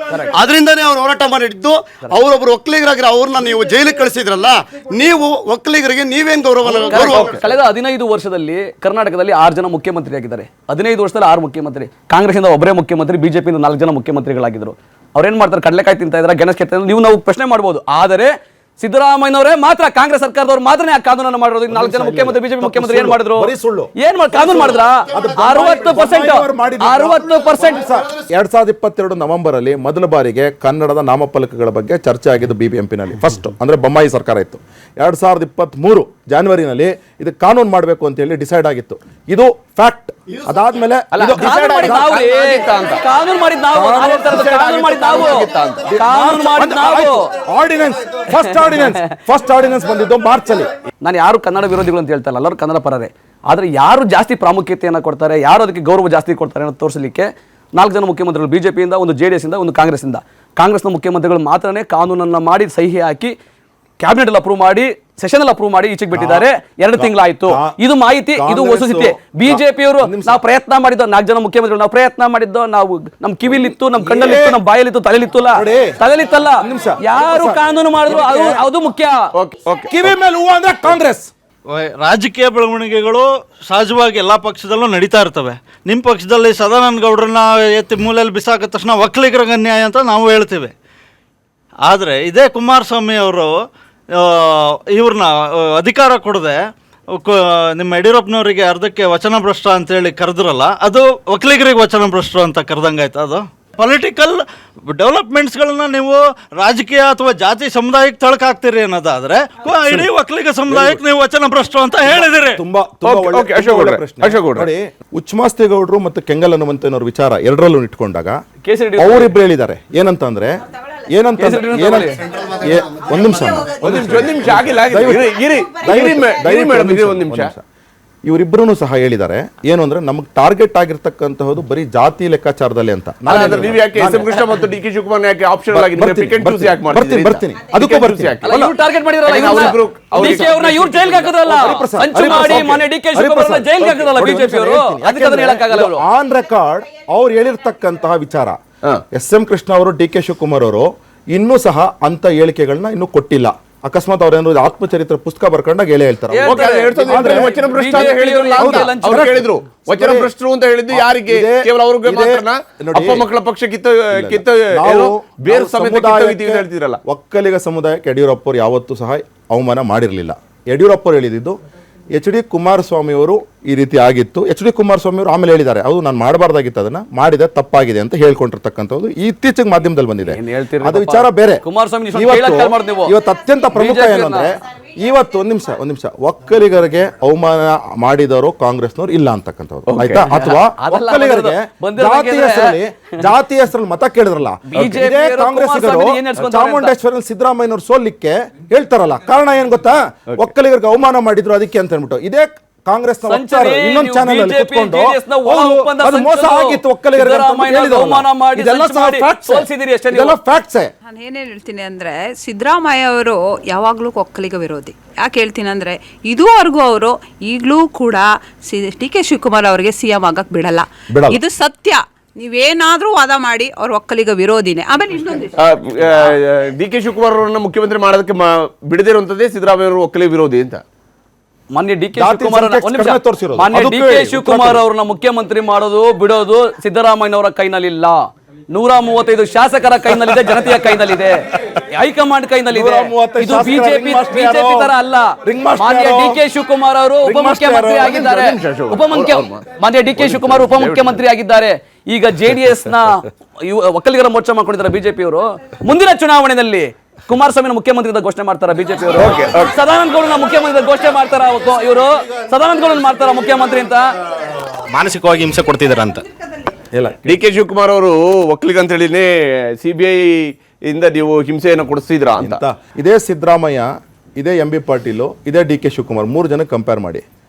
ಅದರಿಂದನೇ ಅವ್ರು ಹೋರಾಟ ಮಾಡಿದ್ದು. ಅವರೊಬ್ರು ಒಕ್ಕಲಿಗರಾಗಿ ಅವ್ರನ್ನ ನೀವು ಜೈಲಿಗೆ ಕಳಿಸಿದ್ರಲ್ಲ, ನೀವು ಒಕ್ಕಲಿಗರಿಗೆ ನೀವೇನ್ ಗೌರವ? ಕಳೆದ 15 ವರ್ಷದಲ್ಲಿ ಕರ್ನಾಟಕದಲ್ಲಿ 6 ಜನ ಮುಖ್ಯಮಂತ್ರಿ ಆಗಿದ್ದಾರೆ. 15 ವರ್ಷದಲ್ಲಿ 6 ಮುಖ್ಯಮಂತ್ರಿ. ಕಾಂಗ್ರೆಸ್ ಇಂದ ಒಬ್ಬರೇ ಮುಖ್ಯಮಂತ್ರಿ, BJPಯಿಂದ 4 ಜನ ಮುಖ್ಯಮಂತ್ರಿಗಳಾಗಿದ್ರು. ಅವ್ರೇನ್ ಮಾಡ್ತಾರೆ? ಕಡಲೆಕಾಯಿ ತಿಂತಾ ಇದ್ದಾರೆ, ಗೆಣಸ್ ಕೆತ್ತ, ನಾವು ಪ್ರಶ್ನೆ ಮಾಡಬಹುದು. ಆದರೆ ಸಿದ್ದರಾಮಯ್ಯನವರೇ ಮಾತ್ರ, ಕಾಂಗ್ರೆಸ್ ಸರ್ಕಾರದವ್ರು ಮಾತ್ರ ಆ ಕಾನೂನನ್ನು ಮಾಡಿರೋದು. 4 ಜನ ಮುಖ್ಯಮಂತ್ರಿ, BJP ಮುಖ್ಯಮಂತ್ರಿ ಏನ್ ಮಾಡಿದ್ರು? ಕಾನೂನು ಮಾಡಿದ್ರ? 60%. 2022 ನವೆಂಬರ್ ಅಲ್ಲಿ ಮೊದಲ ಬಾರಿಗೆ ಕನ್ನಡದ ನಾಮಫಲಕಗಳ ಬಗ್ಗೆ ಚರ್ಚೆ ಆಗಿದ್ದು BBMP ನಲ್ಲಿ. ಫಸ್ಟ್ ಅಂದ್ರೆ ಬೊಮ್ಮಾಯಿ ಸರ್ಕಾರ ಇತ್ತು. 2023 ಜಾನ್ವರಿನಲ್ಲಿ ಇದು ಕಾನೂನು ಮಾಡಬೇಕು ಅಂತ ಹೇಳಿ ಡಿಸೈಡ್ ಆಗಿತ್ತು. ಇದು ಫ್ಯಾಕ್ಟ್. ಅದಾದ್ಮೇಲೆ ಫಸ್ಟ್ ಆರ್ಡಿನೆನ್ಸ್ ಬಂದಿದ್ದು ಮಾರ್ಚ್ ಅಲ್ಲಿ. ನಾನು ಯಾರು ಕನ್ನಡ ವಿರೋಧಿಗಳು ಅಂತ ಹೇಳ್ತಾ ಇಲ್ಲ, ಎಲ್ಲರೂ ಕನ್ನಡ ಪರರೇ. ಆದ್ರೆ ಯಾರು ಜಾಸ್ತಿ ಪ್ರಾಮುಖ್ಯತೆಯನ್ನು ಕೊಡ್ತಾರೆ, ಯಾರು ಅದಕ್ಕೆ ಗೌರವ ಜಾಸ್ತಿ ಕೊಡ್ತಾರೆ ಅನ್ನೋದು ತೋರಿಸಲಿಕ್ಕೆ 4 ಜನ ಮುಖ್ಯಮಂತ್ರಿಗಳು, BJPಯಿಂದ, ಒಂದು JDS ಇಂದ, ಒಂದು ಕಾಂಗ್ರೆಸ್ಸಿಂದ. ಕಾಂಗ್ರೆಸ್ನ ಮುಖ್ಯಮಂತ್ರಿಗಳು ಮಾತ್ರನೇ ಕಾನೂನನ್ನ ಮಾಡಿ ಸಹಿ ಹಾಕಿ ಕ್ಯಾಬಿನೆಟ್ ಅಲ್ಲಿ ಅಪ್ರೂವ್ ಮಾಡಿ, ಸೆಷನ್ ಅಲ್ಲಿ ಅಪ್ರೂವ್ ಮಾಡಿ ಈಚೆಗೆ ಬಿಟ್ಟಿದ್ದಾರೆ. 2 ತಿಂಗಳಾಯ್ತು. ಇದು ಮಾಹಿತಿ, ಇದು ವಸ್ತುಸ್ಥಿತಿ. BJPಯವರು ನಾವು ಪ್ರಯತ್ನ ಮಾಡಿದ್ದು, 4 ಜನ ಮುಖ್ಯಮಂತ್ರಿಗಳು ನಾವು ಪ್ರಯತ್ನ ಮಾಡಿದ್ದು, ನಾವು ನಮ್ಮ ಕಿವಿಲಿತ್ತು, ನಮ್ಮ ಕಣ್ಣಲ್ಲಿತ್ತು, ನಮ್ಮ ಬಾಯಲ್ಲಿತ್ತು, ತಲೆಲಿತ್ತಲ್ಲ. ಯಾರು ಕಾನೂನು ಮಾಡಿದ್ರು ಅದು ಮುಖ್ಯ. ಕಿವಿ ಮೇಲೆ ಹೂವು ಅಂದ್ರೆ ಕಾಂಗ್ರೆಸ್. ರಾಜಕೀಯ ಬೆಳವಣಿಗೆಗಳು ಸಹಜವಾಗಿ ಎಲ್ಲ ಪಕ್ಷದಲ್ಲೂ ನಡೀತಾ ಇರ್ತವೆ. ನಿಮ್ಮ ಪಕ್ಷದಲ್ಲಿ ಸದಾನಂದ ಗೌಡ್ರನ್ನ ಎತ್ತಿ ಮೂಲೆಯಲ್ಲಿ ಬಿಸಾಕಿದ ತಕ್ಷಣ ಒಕ್ಕಲಿಗರಿಗೆ ಅನ್ಯಾಯ ಅಂತ ನಾವು ಹೇಳ್ತೇವೆ. ಆದರೆ ಇದೇ ಕುಮಾರಸ್ವಾಮಿ ಅವರು ಇವ್ರನ್ನ ಅಧಿಕಾರ ಕೊಡದೆ ನಿಮ್ಮ ಯಡಿಯೂರಪ್ಪನವರಿಗೆ ಅರ್ಧಕ್ಕೆ ವಚನ ಭ್ರಷ್ಟ ಅಂತೇಳಿ ಕರೆದ್ರಲ್ಲ, ಅದು ಒಕ್ಕಲಿಗರಿಗೆ ವಚನ ಭ್ರಷ್ಟರು ಅಂತ ಕರೆದಂಗಾಯ್ತು. ಅದು ಪೊಲಿಟಿಕಲ್ ಡೆವಲಪ್ಮೆಂಟ್ಸ್ಗಳನ್ನ ನೀವು ರಾಜಕೀಯ ಅಥವಾ ಜಾತಿ ಸಮುದಾಯಕ್ಕೆ ತಳಕಾಗ್ತೀರಿ ಅನ್ನೋದಾದ್ರೆ ಇಡೀ ಒಕ್ಕಲಿಗ ಸಮುದಾಯಕ್ಕೆ ನೀವು ವಚನ ಭ್ರಷ್ಟರು ಅಂತ ಹೇಳಿದಿರಿ. ತುಂಬಾ ನೋಡಿ, ಉಚ್ಮಾಸ್ತಿ ಗೌಡ್ರು ಮತ್ತು ಕೆಂಗಲ್ ಹನುಮಂತನವ್ರ ವಿಚಾರ ಎರಡರಲ್ಲೂ ಇಟ್ಕೊಂಡಾಗ ಅವರಿಬ್ರು ಹೇಳಿದ್ದಾರೆ ಏನಂತಂದ್ರೆ ಒಂದ್ ನಿಮಿಷ ಇವರಿಬ್ಬರೂ ಸಹ ಹೇಳಿದ್ದಾರೆ ಏನು ಅಂದ್ರೆ ನಮಗೆ ಟಾರ್ಗೆಟ್ ಆಗಿರ್ತಕ್ಕಂತಹದ್ದು ಬರೀ ಜಾತಿ ಲೆಕ್ಕಾಚಾರದಲ್ಲಿ ಅಂತ. ಬರ್ತೀನಿ ಅದಕ್ಕೂ ಬರ್ತೀನಿ. ಆನ್ ರೆಕಾರ್ಡ್ ಅವ್ರು ಹೇಳಿರ್ತಕ್ಕಂತಹ ವಿಚಾರ, SM ಕೃಷ್ಣ ಅವರು, DK ಶಿವಕುಮಾರ್ ಅವರು ಇನ್ನೂ ಸಹ ಅಂತ ಹೇಳಿಕೆಗಳನ್ನ ಇನ್ನೂ ಕೊಟ್ಟಿಲ್ಲ. ಅಕಸ್ಮಾತ್ ಅವ್ರೇನಾದ್ರು ಆತ್ಮಚರಿತ್ರೆ ಪುಸ್ತಕ ಬರ್ಕೊಂಡಾಗ ಹೇಳೇ ಹೇಳ್ತಾರೆ. ಓಕೆ, ಅದು 2008 ವಚನ ಭ್ರಷ್ಟ ಅಂತ ಹೇಳಿದ್ರಲ್ಲ ಅಂತ. ಅವ್ರು ಹೇಳಿದ್ರು ವಚನ ಭ್ರಷ್ಟರು ಅಂತ ಹೇಳಿದ್ದು ಯಾರಿಗೆ? ಕೇವಲ ಅವ್ರಿಗೆ ಮಾತ್ರನಾ? ಅಪ್ಪ ಮಕ್ಕಳ ಪಕ್ಷ ಬೇರೆ ಸಮೇತ ಹೇಳ್ತಿದ್ರಲ್ಲ. ಒಕ್ಕಲಿಗ ಸಮುದಾಯಕ್ಕೆ ಯಡಿಯೂರಪ್ಪ ಅವರು ಯಾವತ್ತೂ ಸಹ ಅವಮಾನ ಮಾಡಿರಲಿಲ್ಲ. ಯಡಿಯೂರಪ್ಪ ಅವರು ಹೇಳಿದ್ದು ಎಚ್ ಡಿ ಕುಮಾರಸ್ವಾಮಿ ಅವರು ಈ ರೀತಿ ಆಗಿತ್ತು. ಎಚ್ ಡಿ ಕುಮಾರಸ್ವಾಮಿ ಅವರು ಆಮೇಲೆ ಹೇಳಿದ್ದಾರೆ, ಅದು ನಾನು ಮಾಡಬಾರ್ದಾಗಿತ್ತು, ಅದನ್ನ ಮಾಡಿದೆ ತಪ್ಪಾಗಿದೆ ಅಂತ ಹೇಳ್ಕೊಂಡಿರ್ತಕ್ಕಂಥದ್ದು ಇತ್ತೀಚೆಗೆ ಮಾಧ್ಯಮದಲ್ಲಿ ಬಂದಿದೆ. ಅದು ವಿಚಾರ ಬೇರೆ. ಇವತ್ತು ಅತ್ಯಂತ ಪ್ರಮುಖ ಏನಂದ್ರೆ, ಇವತ್ತು ಒಂದ್ ನಿಮಿಷ ಒಕ್ಕಲಿಗರಿಗೆ ಅವಮಾನ ಮಾಡಿದವರು ಕಾಂಗ್ರೆಸ್ನವ್ರು ಇಲ್ಲ ಅಂತಕ್ಕಂಥವ್ರು, ಆಯ್ತಾ? ಅಥವಾ ಒಕ್ಕಲಿಗರಿಗೆ ಜಾತಿ ಹೆಸರಲ್ಲಿ ಮತ ಕೇಳಿದ್ರಲ್ಲ, ಇದೇ ಕಾಂಗ್ರೆಸ್ಸಿಗರು ಚಾಮುಂಡೇಶ್ವರಿ ಸಿದ್ದರಾಮಯ್ಯನವ್ರು ಸೋಲಿಕ್ಕೆ ಹೇಳ್ತಾರಲ್ಲ, ಕಾರಣ ಏನ್ ಗೊತ್ತಾ? ಒಕ್ಕಲಿಗರಿಗೆ ಅವಮಾನ ಮಾಡಿದ್ರು ಅದಕ್ಕೆ ಅಂತ ಹೇಳ್ಬಿಟ್ಟು ಇದೇ ಕಾಂಗ್ರೆಸ್ ಇನ್ನೊಂದು ಚಾನೆಲ್ ಅಲ್ಲಿ ಕುತ್ಕೊಂಡು ಅದು ಮೋಸ ಆಗಿತ್ತು ಒಕ್ಕಲಿಗರಿಗೆ ಅಂತ ಹೇಳಿದ್ರು. ನಾನು ಏನೇನು ಹೇಳ್ತೀನಿ ಅಂದ್ರೆ, ಸಿದ್ದರಾಮಯ್ಯ ಅವರು ಯಾವಾಗಲೂ ಒಕ್ಕಲಿಗ ವಿರೋಧಿ. ಯಾಕೆ ಹೇಳ್ತೀನಿ ಅಂದ್ರೆ, ಇದುವರೆಗೂ ಅವರು ಈಗಲೂ ಕೂಡ ಡಿ ಕೆ ಶಿವಕುಮಾರ್ ಅವರಿಗೆ ಸಿಎಂ ಆಗಕ್ ಬಿಡಲ್ಲ. ಇದು ಸತ್ಯ. ನೀವೇನಾದ್ರೂ ವಾದ ಮಾಡಿ ಅವ್ರ ಒಕ್ಕಲಿಗ ವಿರೋಧಿನೇ. ಆಮೇಲೆ ಇನ್ನೊಂದು, ಡಿ ಕೆ ಶಿವಕುಮಾರ್ ಅವರನ್ನ ಮುಖ್ಯಮಂತ್ರಿ ಮಾಡೋದಕ್ಕೆ ಬಿಡದಿರುವಂತದ್ದೇ ಸಿದ್ದರಾಮಯ್ಯ ಅವರು ಒಕ್ಕಲಿಗ ವಿರೋಧಿ ಅಂತ. ಮಾನ್ಯ ಡಿ ಕೆ ಶಿವಕುಮಾರ್ ಅವ್ರನ್ನ ಮುಖ್ಯಮಂತ್ರಿ ಮಾಡೋದು ಬಿಡೋದು ಸಿದ್ದರಾಮಯ್ಯನವರ ಕೈನಲ್ಲಿಲ್ಲ. 135 ಶಾಸಕರ ಕೈನಲ್ಲಿದೆ, ಜನತೆಯ ಕೈನಲ್ಲಿದೆ, ಹೈಕಮಾಂಡ್ ಕೈನಲ್ಲಿದೆ. ಇದು ಬಿಜೆಪಿ ತರ ಅಲ್ಲ. ಮಾನ್ಯ ಡಿ ಕೆ ಶಿವಕುಮಾರ್ ಅವರು ಉಪಮುಖ್ಯಮಂತ್ರಿ ಆಗಿದ್ದಾರೆ. ಮಾನ್ಯ ಡಿ ಕೆ ಶಿವಕುಮಾರ್ ಉಪಮುಖ್ಯಮಂತ್ರಿ ಆಗಿದ್ದಾರೆ. ಈಗ ಜೆಡಿಎಸ್ ನ ಒಕ್ಕಲಿಗರ ಮೋರ್ಚಾ ಮಾಡ್ಕೊಂಡಿದ್ದಾರೆ ಬಿಜೆಪಿ ಅವರು. ಮುಂದಿನ ಚುನಾವಣೆಯಲ್ಲಿ ಕುಮಾರಸ್ವಾಮಿ ಮುಖ್ಯಮಂತ್ರಿ ಘೋಷಣೆ ಮಾಡ್ತಾರ ಬಿಜೆಪಿ ಅವರು? ಸದಾನಂದ ಗೌಡನ ಮುಖ್ಯಮಂತ್ರಿ ಘೋಷಣೆ ಮಾಡ್ತಾರ ಇವರು? ಸದಾನಂದ ಗೌಡನ ಮಾಡ್ತಾರ ಮುಖ್ಯಮಂತ್ರಿ ಅಂತ? ಮಾನಸಿಕವಾಗಿ ಹಿಂಸೆ ಕೊಡ್ತಿದಾರ ಅಂತ ಇಲ್ಲ. ಡಿ ಕೆ ಶಿವಕುಮಾರ್ ಅವರು ಒಕ್ಕಲಿಗ ಅಂತ ಹೇಳಿನೇ CBI ಇಂದ ನೀವು ಹಿಂಸೆಯನ್ನು ಕೊಡಿಸಿದ್ರ ಅಂತ. ಇದೇ ಸಿದ್ದರಾಮಯ್ಯ, ಇದೇ MB ಪಾಟೀಲ್, ಇದೇ ಡಿ ಕೆ ಶಿವಕುಮಾರ್ 3 ಜನ ಕಂಪೇರ್ ಮಾಡಿ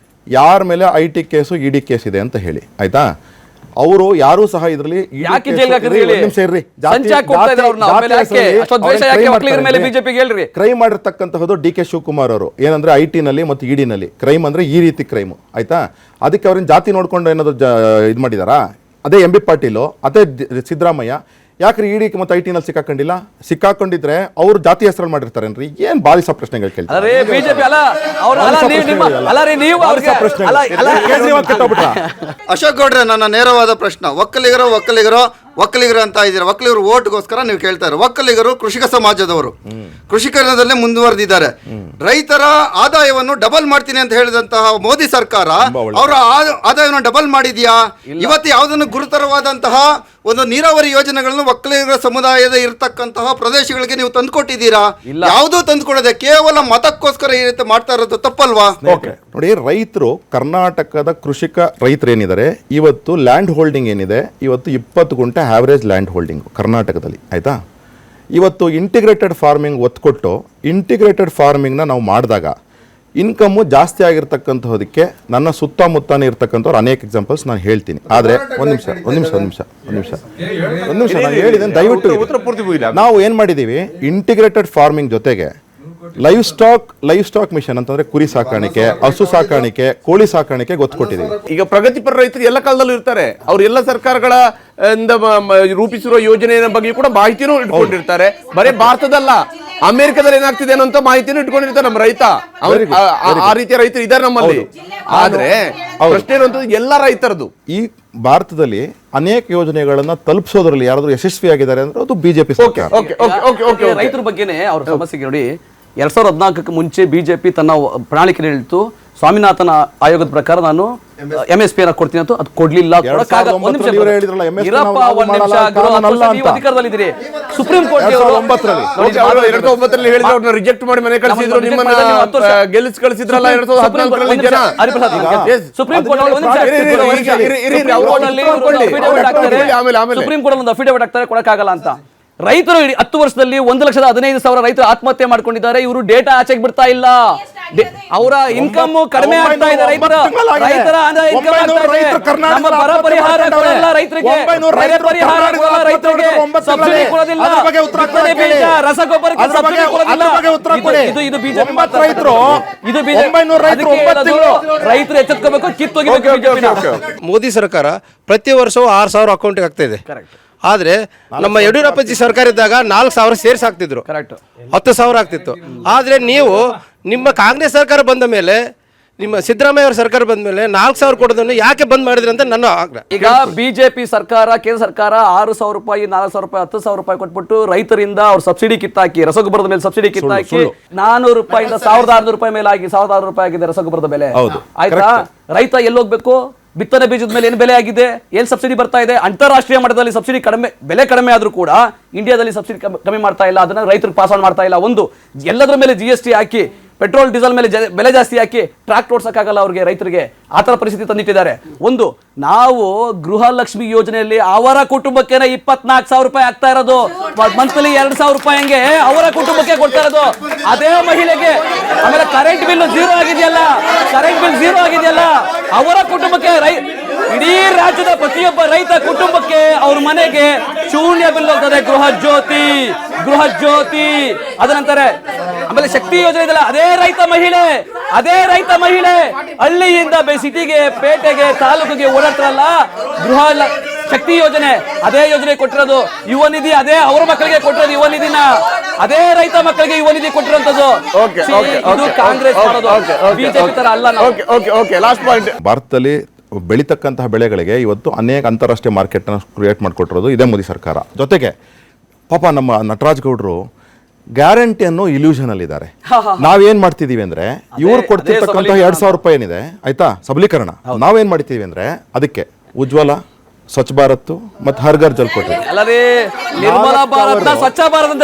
ಯಾರ ಮೇಲೆ IT ಕೇಸು ED ಕೇಸ್ ಇದೆ ಅಂತ ಹೇಳಿ, ಆಯ್ತಾ? ಅವರು ಯಾರು ಸಹ ಇದರಲ್ಲಿ ಕ್ರೈಮ್ ಮಾಡಿರ್ತಕ್ಕಂತಹದ್ದು ಡಿ ಕೆ ಶಿವಕುಮಾರ್ ಅವರು. ಏನಂದ್ರೆ IT ನಲ್ಲಿ ಮತ್ತು ED ನಲ್ಲಿ ಕ್ರೈಮ್ ಅಂದ್ರೆ ಈ ರೀತಿ ಕ್ರೈಮ್, ಆಯ್ತಾ? ಅದಕ್ಕೆ ಅವ್ರನ್ನ ಜಾತಿ ನೋಡ್ಕೊಂಡು ಏನಾದ್ರು ಇದು ಮಾಡಿದಾರಾ? ಅದೇ MB ಪಾಟೀಲು, ಅದೇ ಸಿದ್ದರಾಮಯ್ಯ ಯಾಕ್ರಿ ED ಮತ್ತು IT ನಲ್ಲಿ ಸಿಕ್ಕಾಕೊಂಡಿದ್ರೆ ಅವ್ರು ಜಾತಿ ಹೆಸರಲ್ಲಿ ಮಾಡಿರ್ತಾರೇನ್ರಿ? ಏನ್ ಬಾಲಿಸ ಪ್ರಶ್ನೆಗಳು ಕೇಳ್ತಾರೆ. ಅಶೋಕ್ ಗೌಡ್ರೆ, ನನ್ನ ನೇರವಾದ ಪ್ರಶ್ನೆ, ಒಕ್ಕಲಿಗರು ಅಂತ ಇದ್ದೀರಾ, ಒಕ್ಕಲಿಗರು ಓಟ್ಗೋಸ್ಕರ ನೀವು ಕೇಳ್ತಾ ಇರೋ. ಒಕ್ಕಲಿಗರು ಕೃಷಿಕ ಸಮಾಜದವರು, ಕೃಷಿಕರದಲ್ಲೇ ಮುಂದುವರೆದಿದ್ದಾರೆ. ರೈತರ ಆದಾಯವನ್ನು ಡಬಲ್ ಮಾಡ್ತೀನಿ ಅಂತ ಹೇಳಿದಂತಹ ಮೋದಿ ಸರ್ಕಾರ ಅವರ ಆದಾಯವನ್ನು ಡಬಲ್ ಮಾಡಿದ್ಯಾ? ಇವತ್ತು ಯಾವುದನ್ನು ಗುರುತರವಾದಂತಹ ಒಂದು ನೀರಾವರಿ ಯೋಜನೆಗಳನ್ನು ಒಕ್ಕಲಿಗರ ಸಮುದಾಯದ ಇರತಕ್ಕಂತಹ ಪ್ರದೇಶಗಳಿಗೆ ನೀವು ತಂದುಕೊಟ್ಟಿದ್ದೀರಾ? ಯಾವುದೂ ತಂದುಕೊಡದೆ ಕೇವಲ ಮತಕ್ಕೋಸ್ಕರ ಈ ರೀತಿ ಮಾಡ್ತಾ ಇರೋದು ತಪ್ಪಲ್ವಾ? ನೋಡಿ, ರೈತರು, ಕರ್ನಾಟಕದ ಕೃಷಿಕ ರೈತರು ಏನಿದ್ದಾರೆ ಇವತ್ತು ಲ್ಯಾಂಡ್ ಹೋಲ್ಡಿಂಗ್ ಏನಿದೆ, ಇವತ್ತು 20 ಗುಂಟೆ ಆವರೇಜ್ ಲ್ಯಾಂಡ್ ಹೋಲ್ಡಿಂಗ್ ಕರ್ನಾಟಕದಲ್ಲಿ, ಆಯ್ತಾ? ಇವತ್ತು ಇಂಟಿಗ್ರೇಟೆಡ್ ಫಾರ್ಮಿಂಗ್ ಒತ್ತು ಕೊಟ್ಟು ಇಂಟಿಗ್ರೇಟೆಡ್ ಫಾರ್ಮಿಂಗ್ನ ನಾವು ಮಾಡಿದಾಗ ಇನ್ಕಮ್ಮು ಜಾಸ್ತಿ ಆಗಿರ್ತಕ್ಕಂಥದಕ್ಕೆ ನನ್ನ ಸುತ್ತಮುತ್ತನೇ ಇರ್ತಕ್ಕಂಥವ್ರು ಅನೇಕ ಎಕ್ಸಾಂಪಲ್ಸ್ ನಾನು ಹೇಳ್ತೀನಿ. ಆದರೆ ಒಂದು ನಿಮಿಷ ನಾನು ಹೇಳಿದ್ದೇನೆ, ದಯವಿಟ್ಟು. ನಾವು ಏನು ಮಾಡಿದ್ದೀವಿ, ಇಂಟಿಗ್ರೇಟೆಡ್ ಫಾರ್ಮಿಂಗ್ ಜೊತೆಗೆ ಲೈವ್ ಸ್ಟಾಕ್ ಮಿಷನ್ ಅಂತಂದ್ರೆ ಕುರಿ ಸಾಕಾಣಿಕೆ, ಹಸು ಸಾಕಾಣಿಕೆ, ಕೋಳಿ ಸಾಕಾಣಿಕೆ ಒತ್ತು ಕೊಟ್ಟಿದ್ದೀವಿ. ಈಗ ಪ್ರಗತಿಪರ ರೈತರು ಎಲ್ಲ ಕಾಲದಲ್ಲೂ ಇರ್ತಾರೆ. ಅವ್ರು ಎಲ್ಲ ಸರ್ಕಾರಗಳ ರೂಪಿಸಿರುವ ಯೋಜನೆಯ ಬಗ್ಗೆ ಕೂಡ ಮಾಹಿತಿನೂ ಇಟ್ಕೊಂಡಿರ್ತಾರೆ. ಬರೀ ಭಾರತದಲ್ಲ, ಅಮೆರಿಕದಲ್ಲಿ ಏನಾಗ್ತಿದೆ ಅನ್ನೋ ಮಾಹಿತಿನೂ ಇಟ್ಕೊಂಡಿರ್ತಾರೆ ನಮ್ಮ ರೈತ. ಆ ರೀತಿಯ ರೈತರು ಇದ್ದಾರೆ ನಮ್ಮಲ್ಲಿ. ಆದ್ರೆ ಪ್ರಶ್ನೆ ಇರುವಂತದ್ದು ಎಲ್ಲ ರೈತರದು. ಈ ಭಾರತದಲ್ಲಿ ಅನೇಕ ಯೋಜನೆಗಳನ್ನ ತಲುಪಿಸೋದ್ರಲ್ಲಿ ಯಾರಾದ್ರೂ ಯಶಸ್ವಿಯಾಗಿದ್ದಾರೆ ಅಂದ್ರೆ ಅದು ಬಿಜೆಪಿ ಸರ್ಕಾರ. ರೈತರ ಬಗ್ಗೆನೇ ಅವ್ರ ಸಮಸ್ಯೆಗೆ ನೋಡಿ, 2014 ಮುಂಚೆ ಬಿಜೆಪಿ ತನ್ನ ಪ್ರಣಾಳಿಕೆ ಹೇಳಿತ್ತು, ಸ್ವಾಮಿನಾಥನ್ ಆಯೋಗದ ಪ್ರಕಾರ ನಾನು MSP ಕೊಡ್ತೀನಿ ಅಂತ. ಅದು ಕೊಡ್ಲಿಲ್ಲ. ಸುಪ್ರೀಂ ಕೋರ್ಟ್ ರಿಜೆಕ್ಟ್ ಮಾಡಿ ಮನೆ ಕಳಿಸಿದ್ರು, ಗೆಲ್ಲಿಸಿ ಕಳಿಸಿದ್ರಲ್ಲ 2014. ಸುಪ್ರೀಂ ಕೋರ್ಟ್ ಒಂದು ಅಫಿಡೇವಿಟ್ ಆಗ್ತಾರೆ, ಕೊಡಕ್ಕಾಗಲ್ಲ ಅಂತ. ರೈತರು 10 ವರ್ಷದಲ್ಲಿ 1,15,000 ರೈತರು ಆತ್ಮಹತ್ಯೆ ಮಾಡ್ಕೊಂಡಿದ್ದಾರೆ. ಇವರು ಡೇಟಾ ಆಚೆಗೆ ಬಿಡ್ತಾ ಇಲ್ಲ. ಅವರ ಇನ್ಕಮ್ ಕಡಿಮೆ ಆಗ್ತಾ ಇದೆ. ರೈತರ ಇನ್ಕಮ್ ನಮ್ಮ ಬರ ಪರಿಹಾರ ಕೊಡಲ್ಲ ರೈತರಿಗೆ, ಸಬ್ಸಿಡಿ ಕೊಡೋದಿಲ್ಲ, ರಸಗೊಬ್ಬರಕ್ಕೆ ಸಬ್ಸಿಡಿ ಕೊಡೋದಿಲ್ಲ. ಇದು ಬಿಜೆಪಿ ರೈತರು ಎಚ್ಚೆತ್ಕೋಬೇಕು, ಕಿತ್ತೋಗಿಬೇಕು. ಮೋದಿ ಸರ್ಕಾರ ಪ್ರತಿ ವರ್ಷವೂ 6,000 ಅಕೌಂಟ್ಗೆ ಆಗ್ತಾ ಇದೆ. ಆದರೆ ನಮ್ಮ ಯಡಿಯೂರಪ್ಪ ಸರ್ಕಾರ ಇದ್ದಾಗ 4,000 ಸೇರಿಸಾಕ್ತಿದ್ರು, ಕರೆಕ್ಟ್ 10,000 ಆಗ್ತಿತ್ತು. ಆದರೆ ನೀವು ನಿಮ್ಮ ಕಾಂಗ್ರೆಸ್ ಸರ್ಕಾರ ಬಂದ ಮೇಲೆ, ನಿಮ್ಮ ಸಿದ್ದರಾಮಯ್ಯ ಅವರ ಸರ್ಕಾರ ಬಂದ ಮೇಲೆ 4,000 ಕೊಡೋದನ್ನು ಯಾಕೆ ಬಂದ್ ಮಾಡಿದ್ರಿ ಅಂತ ನನ್ನ ಆಗ್ರಹ. ಈಗ ಬಿಜೆಪಿ ಸರ್ಕಾರ, ಕೇಂದ್ರ ಸರ್ಕಾರ 6,000 ರೂಪಾಯಿ, 4,000 ರೂಪಾಯಿ, 10,000 ರೂಪಾಯಿ ಕೊಟ್ಬಿಟ್ಟು ರೈತರಿಂದ ಅವ್ರ ಸಬ್ಸಿಡಿ ಕಿತ್ತಾಕಿ, ರಸಗೊಬ್ಬರದ ಮೇಲೆ ಸಬ್ಸಿಡಿ ಕಿತ್ತಾಕಿ 400 ರೂಪಾಯಿಂದ 1,600 ರೂಪಾಯಿ ಮೇಲೆ ಆಗಿ 1,600 ರೂಪಾಯಿ ಆಗಿದೆ ರಸಗೊಬ್ಬರದ ಬೆಲೆ. ಆಯ್ತಾ? ರೈತ ಎಲ್ಲೋಗ್ಬೇಕು? ಬಿತ್ತನೆ ಬೀಜದ ಮೇಲೆ ಏನು ಬೆಲೆ ಆಗಿದೆ, ಏನ್ ಸಬ್ಸಿಡಿ ಬರ್ತಾ ಇದೆ? ಅಂತಾರಾಷ್ಟ್ರೀಯ ಮಟ್ಟದಲ್ಲಿ ಸಬ್ಸಿಡಿ ಕಡಿಮೆ, ಬೆಲೆ ಕಡಿಮೆ ಆದ್ರೂ ಕೂಡ ಇಂಡಿಯಾದಲ್ಲಿ ಸಬ್ಸಿಡಿ ಕಮ್ಮಿ ಮಾಡ್ತಾ ಇಲ್ಲ, ಅದನ್ನ ರೈತರಿಗೆ ಪಾಸ್ ಆನ್ ಮಾಡ್ತಾ ಇಲ್ಲ. ಒಂದು, ಎಲ್ಲದರ ಮೇಲೆ GST ಹಾಕಿ, ಪೆಟ್ರೋಲ್ ಡೀಸೆಲ್ ಮೇಲೆ ಬೆಲೆ ಜಾಸ್ತಿ ಹಾಕಿ ಟ್ರಾಕ್ಟರ್ ಓಡಿಸಕ್ಕಾಗಲ್ಲ ಅವ್ರಿಗೆ, ರೈತರಿಗೆ ಆ ಥರ ಪರಿಸ್ಥಿತಿ ತಂದಿಟ್ಟಿದ್ದಾರೆ. ಒಂದು, ನಾವು ಗೃಹಲಕ್ಷ್ಮಿ ಯೋಜನೆಯಲ್ಲಿ ಅವರ ಕುಟುಂಬಕ್ಕೆ 24,000 ರೂಪಾಯಿ ಆಗ್ತಾ ಇರೋದು, ಮಂತ್ಲಿ 2,000 ರೂಪಾಯಿ ಹಂಗೆ ಅವರ ಕುಟುಂಬಕ್ಕೆ ಕೊಡ್ತಾ ಇರೋದು. ಅದೇ ಮಹಿಳೆಗೆ ಆಮೇಲೆ ಕರೆಂಟ್ ಬಿಲ್ 0 ಆಗಿದೆಯಲ್ಲ, ಅವರ ಕುಟುಂಬಕ್ಕೆ ಇಡೀ ರಾಜ್ಯದ ಪ್ರತಿಯೊಬ್ಬ ರೈತ ಕುಟುಂಬಕ್ಕೆ ಅವ್ರ ಮನೆಗೆ ಶೂನ್ಯ ಬಿಲ್ ಹೋಗ್ತದೆ. ಗೃಹ ಜ್ಯೋತಿ ಅದ ನಂತರ ಆಮೇಲೆ ಶಕ್ತಿ ಯೋಜನೆ ಇದೆಲ್ಲ, ಅದೇ ರೈತ ಮಹಿಳೆ ಹಳ್ಳಿಯಿಂದ ಸಿಟಿಗೆ, ಪೇಟೆಗೆ, ತಾಲೂಕಿಗೆ ಓಡಾಡ್ತಾರಲ್ಲ, ಶಕ್ತಿ ಯೋಜನೆ, ಅದೇ ಯೋಜನೆ ಕೊಟ್ಟಿರೋದು. ಯುವ ನಿಧಿ ಅದೇ ಅವ್ರ ಮಕ್ಕಳಿಗೆ ಕೊಟ್ಟಿರೋದು, ಯುವ ನಿಧಿನ ಅದೇ ರೈತ ಮಕ್ಕಳಿಗೆ ಯುವ ನಿಧಿ ಕೊಟ್ಟಿರೋಂಥದ್ದು. ಇದು ಕಾಂಗ್ರೆಸ್ ಬಿಜೆಪಿ ತರ ಅಲ್ಲ. ಲಾಸ್ಟ್ ಪಾಯಿಂಟ್, ಭಾರತದಲ್ಲಿ ಬೆಳೀತಕ್ಕಂತಹ ಬೆಳೆಗಳಿಗೆ ಇವತ್ತು ಅನೇಕ ಅಂತಾರಾಷ್ಟ್ರೀಯ ಮಾರ್ಕೆಟ್ನ ಕ್ರಿಯೇಟ್ ಮಾಡಿಕೊಟ್ಟಿರೋದು ಇದೇ ಮೋದಿ ಸರ್ಕಾರ. ಜೊತೆಗೆ ಪಾಪ ನಮ್ಮ ನಟರಾಜ್ ಗೌಡರು ಗ್ಯಾರಂಟಿಯನ್ನು ಇಲ್ಯೂಷನ್ ಅಲ್ಲಿ ಇದ್ದಾರೆ. ನಾವೇನ್ ಮಾಡ್ತಿದೀವಿ ಅಂದ್ರೆ, ಇವ್ರು ಕೊಡ್ತಿರ್ತಕ್ಕಂತಹ 2,000 ರೂಪಾಯಿ ಏನಿದೆ ಆಯ್ತಾ ಸಬಲೀಕರಣ, ನಾವೇನ್ ಮಾಡ್ತೀವಿ ಅಂದ್ರೆ ಅದಕ್ಕೆ ಉಜ್ವಲ, ಸ್ವಚ್ಛ ಭಾರತ್ ಮತ್ತು ಹರ್ ಘರ್ ಜಲ್ ಕೊಟ್ರಿ. ನಿರ್ಮಲಾ ಭಾರತ್ ಸ್ವಚ್ಛ ಭಾರತ್ ಅಂತ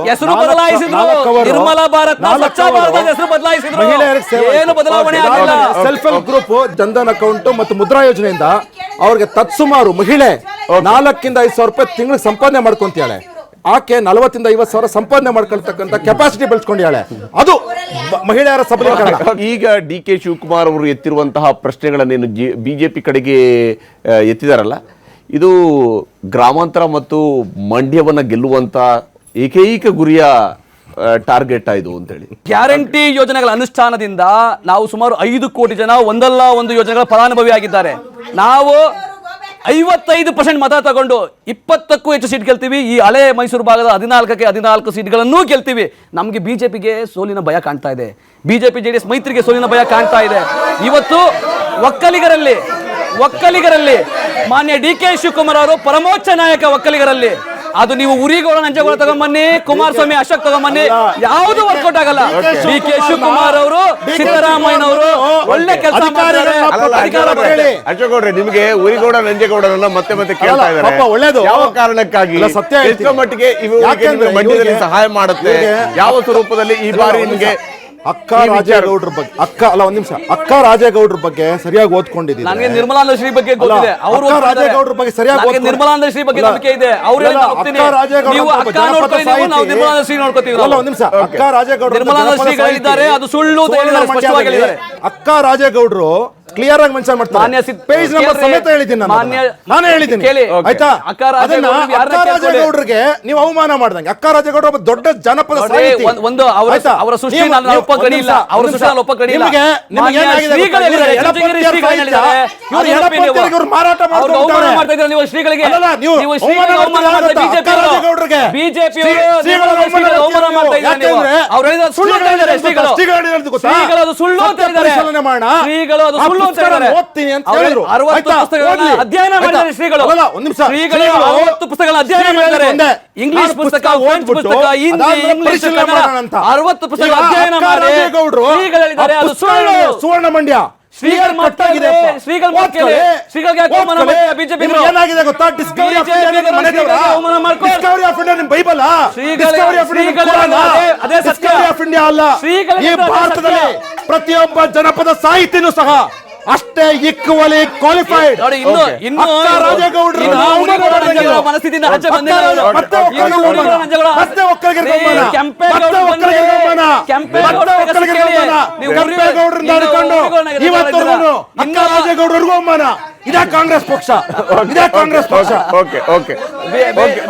ಹೆಸರು ಬದಲಾಯಿಸಿದ್ರು. ನಿರ್ಮಲಾ ಭಾರತ್ ಸ್ವಚ್ಛ ಭಾರತ್ ಹೆಸರು ಬದಲಾಯಿಸಿದ್ರು. ಏನು ಬದಲಾವಣೆ ಆಗಿಲ್ಲ. Self help group, Jan Dhan account ಮತ್ತು ಮುದ್ರಾ ಯೋಜನೆಯಿಂದ ಅವ್ರಿಗೆ ತತ್ಸುಮಾರು ಮಹಿಳೆ 4,000 5,000 ರೂಪಾಯಿ ತಿಂಗಳಿಗೆ ಸಂಪಾದನೆ ಮಾಡ್ಕೊಂತಾಳೆ. ಆಕೆ 40,000 50,000 ಸಂಪಾದನೆ ಮಾಡ್ಕೊಳ್ತಕ್ಕಂಥ ಕೆಪಾಸಿಟಿ ಬೆಳೆಸ್ಕೊಂಡ್ಯಾಳೆ. ಅದು ಮಹಿಳೆಯರ ಸಬಲೀಕರಣ. ಈಗ DK ಶಿವಕುಮಾರ್ ಅವರು ಎತ್ತಿರುವಂತಹ ಪ್ರಶ್ನೆಗಳನ್ನೇನು ಬಿಜೆಪಿ ಕಡೆಗೆ ಎತ್ತಿದಾರಲ್ಲ, ಇದು ಗ್ರಾಮಾಂತರ ಮತ್ತು ಮಂಡ್ಯವನ್ನ ಗೆಲ್ಲುವಂತ ಏಕೈಕ ಗುರಿಯ ಟಾರ್ಗೆಟ್ ಇದು ಅಂತೇಳಿ. ಗ್ಯಾರಂಟಿ ಯೋಜನೆಗಳ ಅನುಷ್ಠಾನದಿಂದ ನಾವು ಸುಮಾರು 5 ಕೋಟಿ ಜನ ಒಂದಲ್ಲ ಒಂದು ಯೋಜನೆಗಳ ಫಲಾನುಭವಿ ಆಗಿದ್ದಾರೆ. ನಾವು 55% ಮತ ತಗೊಂಡು 20ಕ್ಕೂ ಹೆಚ್ಚು ಸೀಟ್ ಗೆಲ್ತೀವಿ. ಈ ಹಳೆ ಮೈಸೂರು ಭಾಗದ 14ಕ್ಕೆ 14 ಸೀಟ್ಗಳನ್ನೂ ಗೆಲ್ತೀವಿ. ನಮಗೆ ಬಿಜೆಪಿಗೆ ಸೋಲಿನ ಭಯ ಕಾಣ್ತಾ ಇದೆ, ಬಿಜೆಪಿ JDS ಮೈತ್ರಿಗೆ ಸೋಲಿನ ಭಯ ಕಾಣ್ತಾ ಇದೆ. ಇವತ್ತು ಒಕ್ಕಲಿಗರಲ್ಲಿ ಮಾನ್ಯ DK ಶಿವಕುಮಾರ್ ಅವರು ಪರಮೋಚ್ಚ ನಾಯಕ. ಒಕ್ಕಲಿಗರಲ್ಲಿ ಅದು ನೀವು ಉರಿಗೋಳ ನಂಜೇಗೌಡ ತಗೊಂಬನ್ನಿ, ಕುಮಾರಸ್ವಾಮಿ ಅಶೋಕ್ ತಗೊಂಬನ್ನಿ, ಯಾವುದು ವರ್ಕೌಟ್ ಆಗಲ್ಲ. DK ಶಿವಕುಮಾರ್ ಅವರು, ಸಿದ್ದರಾಮಯ್ಯನವರು ಒಳ್ಳೆ ಕೆಲಸ ಮಾಡಿದ್ದಾರೆ. ಅಶೋಕ್ ಗೌಡ್ರೆ, ನಿಮಗೆ ಉರಿಗೌಡ ನಂಜೇಗೌಡರನ್ನ ಮತ್ತೆ ಕೇಳ್ತಾ ಇದ್ದಾರೆ, ಯಾವ ಕಾರಣಕ್ಕಾಗಿ, ಎಷ್ಟು ಮಟ್ಟಿಗೆ ಮಂಡ್ಯದಲ್ಲಿ ಸಹಾಯ ಮಾಡುತ್ತೆ, ಯಾವ ಸ್ವರೂಪದಲ್ಲಿ ಈ ಬಾರಿ ನಿಮಗೆ ಅಕ್ಕ ರಾಜೇಗೌಡ್ರ ಬಗ್ಗೆ ಅಕ್ಕ ರಾಜೇಗೌಡ್ರ ಬಗ್ಗೆ ಸರಿಯಾಗಿ ಓದ್ಕೊಂಡಿದ್ದೀನಿ. ನನಗೆ ನಿರ್ಮಲಾನಂದ ಶ್ರೀ ಬಗ್ಗೆ ಗೊತ್ತಿದೆ, ಅವರು ರಾಜೇಗೌಡ್ರ ಬಗ್ಗೆ ಸರಿಯಾಗಿ ನಿರ್ಮಲಾನಂದ ಶ್ರೀ ಬಗ್ಗೆ ನಂಬಿಕೆ ಇದೆ. ಅವರು ನೀವು ಅಕ್ಕ ನೋಡ್ಕೊಳ್ಳಿ, ನಾವು ನಿರ್ಮಲಾನಂದ ಶ್ರೀ ನೋಡ್ಕೊತೀವಿ. ಅಕ್ಕ ರಾಜೇಗೌಡ್ರ ನಿರ್ಮಲಾನಂದ ಶ್ರೀಗಳಿದ್ದಾರೆ, ಅದು ಸುಳ್ಳು ಅಂತ ಹೇಳಿದ್ದಾರೆ, ಸ್ಪಷ್ಟವಾಗಿ ಹೇಳಿದ್ದಾರೆ. ಅಕ್ಕ ರಾಜೇಗೌಡ್ರು ಕ್ಲಿಯರ್ ಆಗಿ ಮೆನ್ಷನ್ ಮಾಡ್ತಾರೆ. ಪೇಜ್ ನಂಬರ್ ಸಮೇತ ಹೇಳಿದ್ದೀನಿ, ನಾನೇ ಹೇಳಿದ್ದೀನಿ ಆಯ್ತಾ. ಅಕ್ಕ ರಾಜೇಗೌಡ್ರಿಗೆ ನೀವು ಅವಮಾನ ಮಾಡ್ದಂಗೆ. ಅಕ್ಕ ರಾಜೇಗೌಡ ಒಬ್ಬ ದೊಡ್ಡ ಜನಪದ ಸಾಹಿತಿ. ಒಂದು ಅವರ ಸೃಷ್ಟಿ ಒಪ್ಪಕಡಿಲ್ಲ, ಅವರ ಸೃಷ್ಟಿ ಒಪ್ಪಕಡಿಲ್ಲ. ಮಾರಾಟ ಮಾಡ್ತಾರೆ ನೀವು ಶ್ರೀಗಳಿಗೆ, ನೀವು ಶ್ರೀಗಳಿಗೆ ಅವಮಾನ ಮಾಡ್ತಾರೆ. ಬಿಜೆಪಿ ಅವಮಾನ ಮಾಡ್ತಾ ಇದ್ದಾರೆ. ಅವ್ರು ಹೇಳಿದ ಸುಳ್ಳು ಅಂತ ಹೇಳಿದ್ದಾರೆ. ಶ್ರೀಗಳು ಅದು ಸುಳ್ಳು ಅಂತ ಹೇಳಿದ್ದಾರೆ. ಶ್ರೀಗಳು ಅದು ಸುಳ್ಳು ಅಂತ ಹೇಳಿದ್ದಾರೆ. 60 ಪುಸ್ತಕಗಳನ್ನ ಅಧ್ಯಯನ ಮಾಡಿದ್ದಾರೆ ಶ್ರೀಗಳು. ಶ್ರೀಗಳು 60 ಪುಸ್ತಕಗಳನ್ನ ಅಧ್ಯಯನ ಮಾಡಿದ್ದಾರೆ. ಇಂಗ್ಲಿಷ್ ಪುಸ್ತಕ, ಫ್ರೆಂಚ್ ಪುಸ್ತಕ, ಹಿಂದಿ, ಇಂಗ್ಲಿಷ್, ಕನ್ನಡ 60 ಪುಸ್ತಕ ಅಧ್ಯಯನ ಮಾಡಿ ಶ್ರೀಗಳು ಹೇಳಿದ್ದಾರೆ ಅದು ಸುಳ್ಳು. ಸುವರ್ಣ ಮಂಡ್ಯ ಶ್ರೀಗಳ ಮಟ್ಟಾಗಿದೆ. ಶ್ರೀಗಳ ಶ್ರೀಗಳಿಗೆ ಅವಮಾನ ಮಾಡಿದ್ದಾರೆ ಬಿಜೆಪಿ. ಏನಾಗಿದೆ ಗೊತ್ತಾ? ಡಿಸ್ಕವರಿ ಆಫ್ ಇಂಡಿಯಾ ಅವಮಾನ ಮಾಡ್ಕೊಂಡು ಡಿಸ್ಕವರಿ ಆಫ್ ಇಂಡಿಯಾ ನಿಮ್ಮ ಬೈಬಲ್ ಅದೇ ಡಿಸ್ಕವರಿ ಆಫ್ ಇಂಡಿಯಾ ಅಲ್ಲ. ಈ ಭಾರತದಲ್ಲಿ ಪ್ರತಿಯೊಬ್ಬ ಜನಪದ ಸಾಹಿತಿನೂ ಸಹ ಅಷ್ಟೇ ಈಕ್ವಲಿ ಕ್ವಾಲಿಫೈಡ್. ರಾಜೇಗೌಡರು ಮನಸ್ಥಿತಿಯಿಂದ ರಾಜೇಗೌಡರಿಗೂ ಅವಮಾನ. ಇದೇ ಕಾಂಗ್ರೆಸ್ ಪಕ್ಷ, ಇದೇ ಕಾಂಗ್ರೆಸ್ ಪಕ್ಷ. ಓಕೆ ಓಕೆ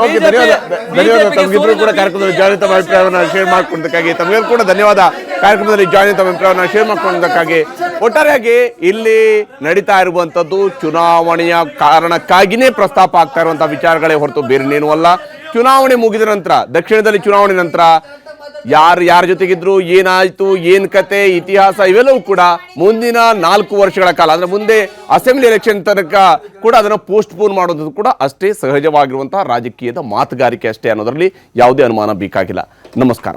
ಓಕೆ ಧನ್ಯವಾದ ತಮಗಿಬ್ರು ಕೂಡ ಕಾರ್ಯಕ್ರಮದಲ್ಲಿ ಜಾಯಿನ್ ತಮ್ಮ ಅಭಿಪ್ರಾಯವನ್ನು ಶೇರ್ ಮಾಡ್ಕೊಂಡಕ್ಕಾಗಿ ತಮಗೆಲ್ಲರೂ ಕೂಡ ಧನ್ಯವಾದ. ಕಾರ್ಯಕ್ರಮದಲ್ಲಿ ಜಾಯಿನ್ ತಮ್ಮ ಅಭಿಪ್ರಾಯವನ್ನು ಶೇರ್ ಮಾಡ್ಕೊಂಡಕ್ಕಾಗಿ. ಒಟ್ಟಾರೆಯಾಗಿ ಇಲ್ಲಿ ನಡೀತಾ ಇರುವಂತದ್ದು ಚುನಾವಣೆಯ ಕಾರಣಕ್ಕಾಗಿನೇ ಪ್ರಸ್ತಾಪ ಆಗ್ತಾ ಇರುವಂತಹ ವಿಚಾರಗಳೇ ಹೊರತು ಬೇರೆನೇನೂ ಅಲ್ಲ. ಚುನಾವಣೆ ಮುಗಿದ ನಂತರ, ದಕ್ಷಿಣದಲ್ಲಿ ಚುನಾವಣೆ ನಂತರ ಯಾರ ಜೊತೆಗಿದ್ರು, ಏನಾಯ್ತು, ಏನ್ ಕತೆ, ಇತಿಹಾಸ ಇವೆಲ್ಲವೂ ಕೂಡ ಮುಂದಿನ 4 ವರ್ಷಗಳ ಕಾಲ, ಅಂದ್ರೆ ಮುಂದೆ ಅಸೆಂಬ್ಲಿ ಎಲೆಕ್ಷನ್ ತನಕ ಕೂಡ ಅದನ್ನು ಪೋಸ್ಟ್ಪೋನ್ ಮಾಡೋದು ಕೂಡ ಅಷ್ಟೇ ಸಹಜವಾಗಿರುವಂತಹ ರಾಜಕೀಯದ ಮಾತುಗಾರಿಕೆ ಅಷ್ಟೇ ಅನ್ನೋದರಲ್ಲಿ ಯಾವುದೇ ಅನುಮಾನ ಬೇಕಾಗಿಲ್ಲ. ನಮಸ್ಕಾರ.